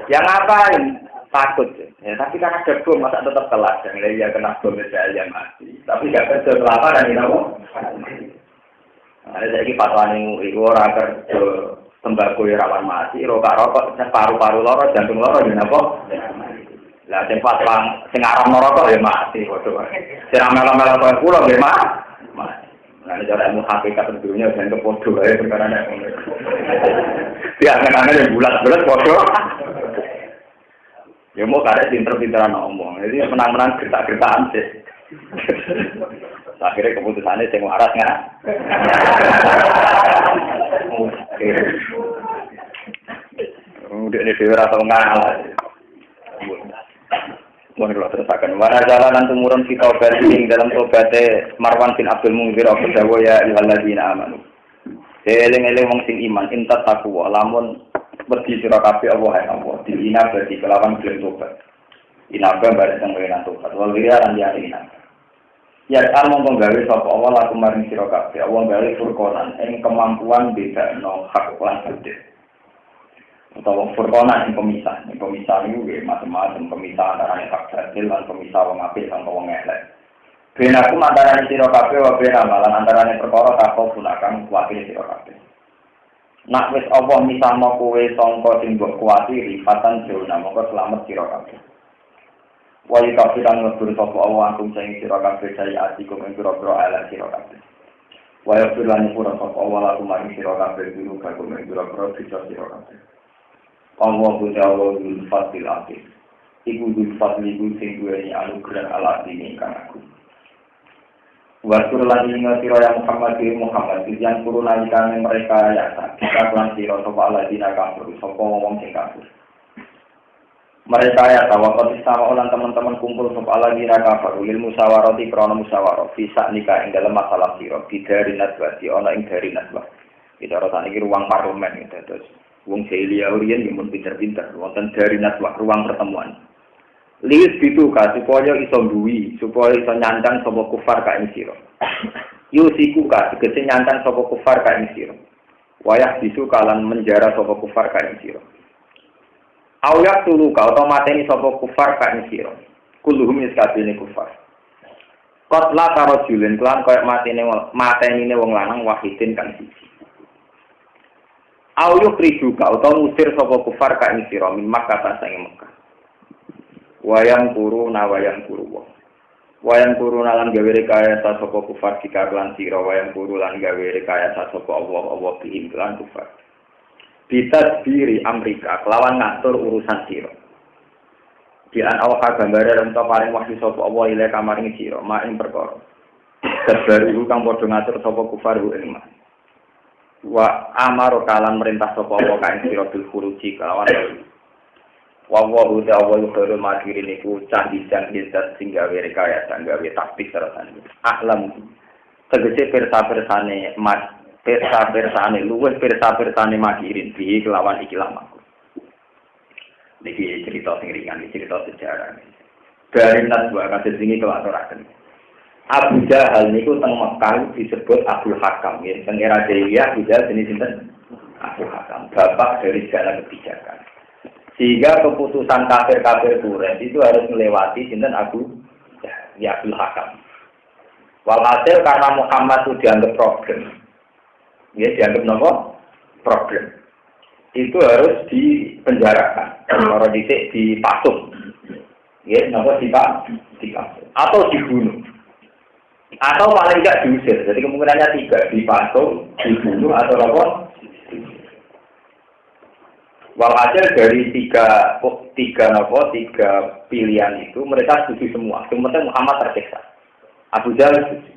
Ya ngapain? Takut. Ya tapi kan ada bom, masa tetap ke ladang. Ya kena bom ya mati. Tapi nggak kerja kelaparan ya apa? Ada lagi fatwa ning orang kerja tembakau rawan mati, rokok paru-paru loro, jantung loro ya apa? Lah sing fatwa sing aran neraka ya mati padha. Sing melo-melo koyo kula nggih mati. Lah nek ora ilmu hakikat dunya jan padha wae perkara nek ngono. Ya angen-angen yang bulat-bulat padha. Ya mau karek pinter-pinteran ngomong. Jadi menang-menang gertak-gertakan sih. Akhirnya keputusannya sing waras nggak? Udah ini dewa rasa ngalah. Mohon kalau terusakan. Mana jalanan tumurun kita obatin dalam obatnya Marwan bin Abdul Munzir aku dawo ya ilalladzina amanu. Eling-eling wong sing iman intat takwa lamun wedi sira kabeh Allah ya Allah. Dina berarti kelawan gelem tobat. Inaba bare sing wenan tobat. Wal wiran ya ina. Ya kan monggo gawe sapa Allah laku maring sira kabeh. Allah gawe furqanan ing kemampuan bedakno hak lan batil. Utawa furqanan ing pemisah. Ing pemisah niku nggih macam-macam pemisah antara hak batil lan pemisah wong apik lan wong elek. Benaku antarané sira kabeh wa bena malan antarané perkara takok gunakan kuwatir sira kabeh. Nak wis Allah misahno kowe sangka sing mbok kuwatiri fatan jona mongko selamat sira kabeh. Wa yakafiran ngebur sapa Allah angkum sing sira kabeh saya atikum ing pira-pira ala sira kabeh. Wa yafiran pura sapa Allah lakum maring sira kabeh dulu kagum ing pira-pira dosa sira kabeh. Allah Ta'ala bil fadil akhir. Iku bil fadli sing duweni anugerah ala dini kang aku. Wasur lagi ngasiro yang Muhammad yang turun nalikan mereka yasa kita pulang siro sopa aladina kafir sopa ngomong sing kafir. Mereka yasa waktu sama orang teman-teman kumpul sopa aladina kafir ulil musyawarati krono musyawarah bisa nikah ing dalam masalah siro dari nasbah di ono ing dari nasbah. Kita rasa ini ruang parlemen gitu terus. Wong Celia Orien yang pinter-pinter wonten dari nasbah ruang pertemuan. Liwis dituka supaya iso duwi, supaya iso nyancang sapa kufar ka ing sira. Yusiku ka tegese nyancang sapa kufar ka ing sira. Wayah bisu kalan menjara sapa kufar ka ing sira. Aulak tulu ka utawa mateni sapa kufar ka ing sira. Kulluhum iskabine kufar. Qatla tarajulin kelan koyo matenine wong lanang wahidin kang siji. Auluk riduka utawa musir sapa kufar ka ing sira min Makkah sange Mekah. Wayang kuru na wayang kuru wong. Wayang kuru lan gawe rekayasa sapa kufar dikalan sira wayang kuru lan gawe rekayasa sapa Allah bihi lan kufar. Ditadbiri Amerika kelawan ngatur urusan sira. Di an awak gambare lan paring wahyu sapa Allah ile kamaring sira mak ing perkara. Kadbar iku kang padha ngatur sapa kufar ing mak. Wa amaro kalan merintah sapa Allah kae sira bil khuruji kelawan Wawahu ta'awalu khairul makirin iku cahdijan hildat sing gawe rekayasa gawe taktik serasane. Ahlam tegese persa-persane luwih persa-persane makirin bihi kelawan iki lamaku. Niki cerita sing ringan, cerita sejarah. Dari naswa kados wingi kelatoraken. Abu Jahal niku teng Mekah disebut Abdul Hakam, ya. Teng era Jahiliyah Abu Jahal jenis sinten? Abdul Hakam, bapak dari segala kebijakan. Sehingga keputusan kafir-kafir Quraisy itu harus melewati sinten Abdul Hakam. Walhasil karena Muhammad itu dianggap problem, ya dianggap nopo problem, itu harus dipenjarakan, orang dipasung, ya nopo dipasung, atau dibunuh, atau paling tidak diusir. Jadi kemungkinannya 3, dipasung, dibunuh atau nopo. Walhasil dari tiga pilihan itu mereka setuju semua. Kemudian Muhammad tersiksa. Abu Jahal setuju.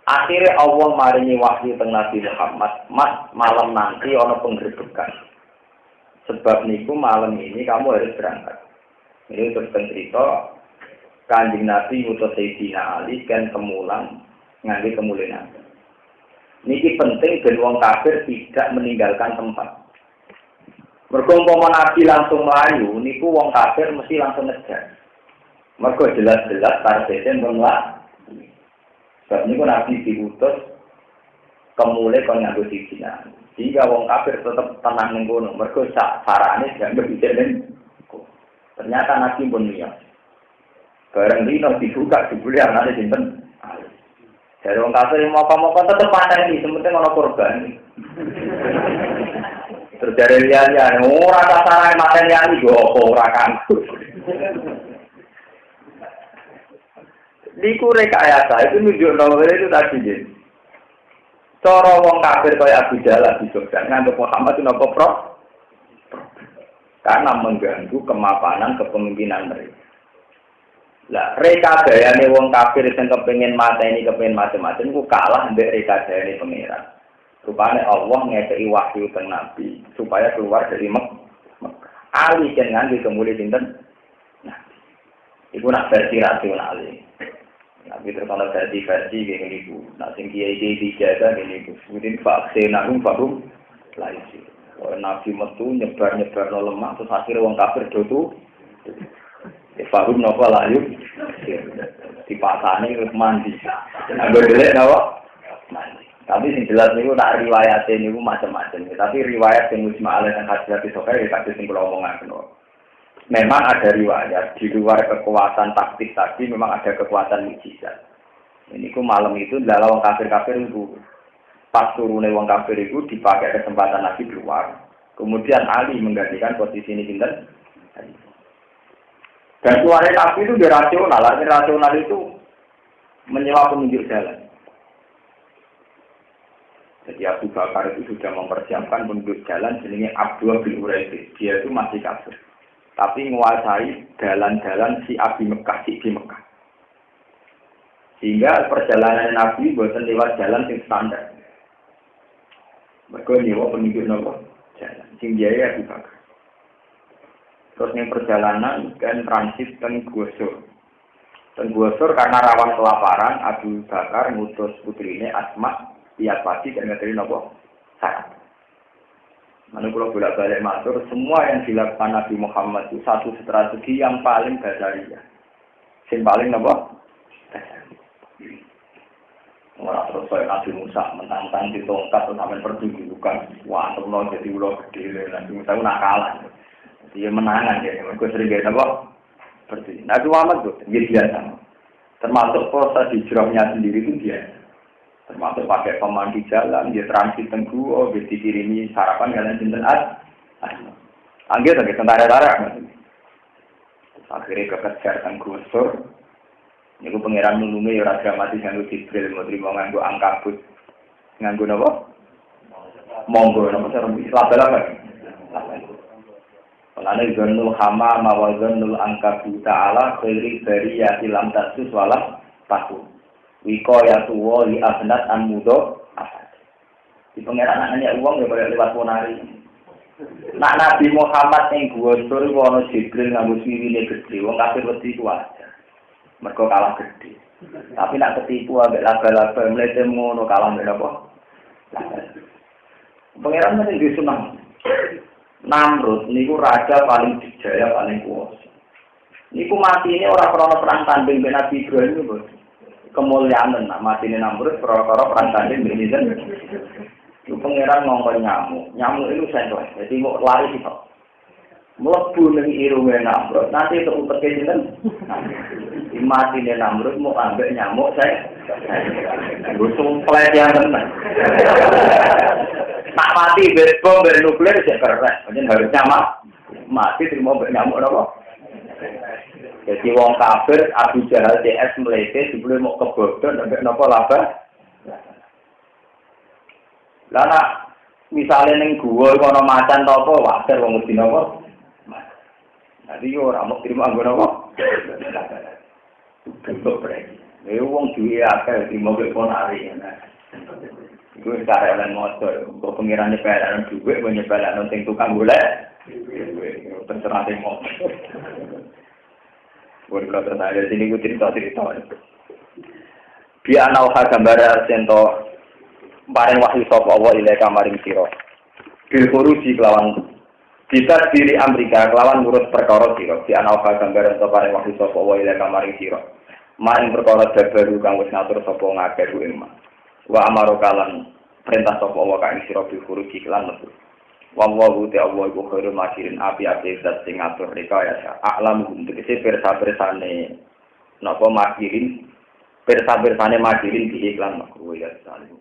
Akhirnya Allah maringi wahyu teng Nabi Muhammad, malam nanti ono penggerbekan. Sebab niku malam ini kamu harus berangkat. Ini terus cerita Kanjeng Nabi ngutus Sayyidina Ali kan kemulan ngangge kemuliaan. Niki penting ben wong kafir tidak meninggalkan tempat. Mergo umpama nabi langsung mlayu niku wong kafir mesti langsung ngejar. Mergo jelas-jelas targete menolak. Sebab niku nabi diutus kemule kon nganggo sijinan. Jika wong kafir tetap tenang ning kono, mergo sarane dianggap ijenen. Ternyata nabi pun liya. Bareng dino dibuka dibuli anane sinten? Dari wong kafir mau tetep pateni, sementing ana korban. Terus dari liya-liya ora kasarane mateni ali yo ora kan. Niku rekayasa itu nunjukno itu tadi nggih. Cara wong kafir kaya Abu Jahal disebut nganggep Muhammad itu napa pro? Karena mengganggu kemapanan kepemimpinan mereka. Lah reka gayane wong kafir sing kepengin mateni kepengin macam-macam ku kalah mbek reka gayane pangeran. Rupane Allah ngekeki wahyu teng Nabi supaya keluar dari Mekah. Ali jenengan dikemuli sinten? Nah, iku nak versi rasional. Nabi terkenal versi ngene iku. Nak sing kiai-kiai dijaga ngene iku. Kemudian vaksin nang baru lain. Nabi metu nyebar-nyebarno lemah terus akhirnya wong kafir dodo. Fahum napa layu dipasani terus mandi. Anggo dhelek napa? Mandi. Tapi sing jelas niku tak riwayate niku macam-macam. Tapi riwayat sing mujma' alaih dan hadis sokai ya kadhe sing kula omongaken. Memang ada riwayat di luar kekuatan taktik tadi memang ada kekuatan mukjizat. Ini ku malam itu adalah wong kafir-kafir itu pas turune wong kafir itu dipakai kesempatan Nabi keluar. Kemudian Ali menggantikan posisi ini sinten? Dan suara Nabi itu rasional. Rasional itu menyewa penunjuk jalan. Jadi Abu Bakar itu sudah mempersiapkan penunjuk jalan jenenge Abdullah bin Uraisi. Dia itu masih kafir. Tapi menguasai jalan-jalan si Abi Mekah, si di Mekah. Sehingga perjalanan Nabi boten lewat jalan yang standar. Mereka nyewa penunjuk jalan. Sing biaya Abu Bakar. Terus yang perjalanan kan transit ke Gusur. Dan Gusur karena rawan kelaparan, Abu Bakar ngutus putrinya Asma lihat pasti dan ngeteri nopo syarat. Lalu kalau bolak-balik matur, semua yang dilakukan Nabi Muhammad itu satu strategi yang paling dasariah. Yang paling nopo dasariah. Orang terus kayak Nabi Musa menantang di tongkat atau sampai pertunjukan. Wah, terus jadi ulo gede, Nabi Musa itu nakalan. Dia menangan ya, mereka sering gaya apa? Seperti Nabi Muhammad tuh, dia biasa. Termasuk proses hijrahnya sendiri itu biasa. Termasuk pakai pemandu jalan, dia transit tengku, dia dikirimi sarapan kalian sinten Anggir lagi tentara-tentara. Akhirnya kekejar tengku sur. Ini pengiran nulungi ya dramatis nganggo Jibril, mau terima nganggo angkabut, nganggo apa? Monggo, apa cara Islam Lalu zonul hama mawazonul angkabu ta'ala khairik dari yatilam tasus walam tahu. Wiko yatuwo li abnat an mudo asad. Di pengeran anaknya uang ya boleh lewat ponari. Nak Nabi Muhammad yang gosur wono Jibril nganggo siwine gede. Wong kafir wedi ku aja. Mergo kalah gede. Tapi nak ketipu ambek laba-laba mlete ngono kalah mbek apa? Pengeran mesti disunah. Namrud niku raja paling dijaya paling kuasa. Niku matine ora krana perang tanding ben Nabi Ibrahim niku. Kemuliaan nak matine Namrud perkara perang tanding ben Izan. Iku pangeran ngongkon nyamuk. Nyamuk itu sentuh. Jadi mau lari gitu. Mlebu ning irunge Namrud, nanti itu utek sinten? Matine Namrud mau ambek nyamuk saya. Gusung pelatihan tenan. Nak mati bom nuklir sih keren. Jadi harusnya mati terima nyamuk apa? Jadi wong kafir Abu Jahal CS melete sebelum mau kebodhon sampai napa laba. Lah nak misale ning gua ana macan ta apa wajar wong mesti napa? Jadi yo ora mau terima nggon apa? Bentuk brek. Wong duwe akeh terima kok ponari. Gue karyawan motor, gue pengirane peran duit, gue nyebalan nonton tukang golek, terserah deh motor. Gue kalau tertanya sini gue cerita. Biar nauha gambar sento, bareng wahyu sopo Allah ilai kamaring siro. Bilkurusi kelawan Kita diri Amerika kelawan ngurus perkara sira di analfa gambaran to paring wahyu sapa wa ila kamaring sira. Maing perkara baru kang wis ngatur sapa ngakeh ing ma. Wa amaro kalan perintah sapa wa kang sira bi khuruji lan metu. Wallahu ta'ala iku khairul makirin api-api zat sing ngatur rekayasa. A'lam tegese pirsa-pirsane napa makirin pirsa-pirsane makirin di iklan makruh ya salim.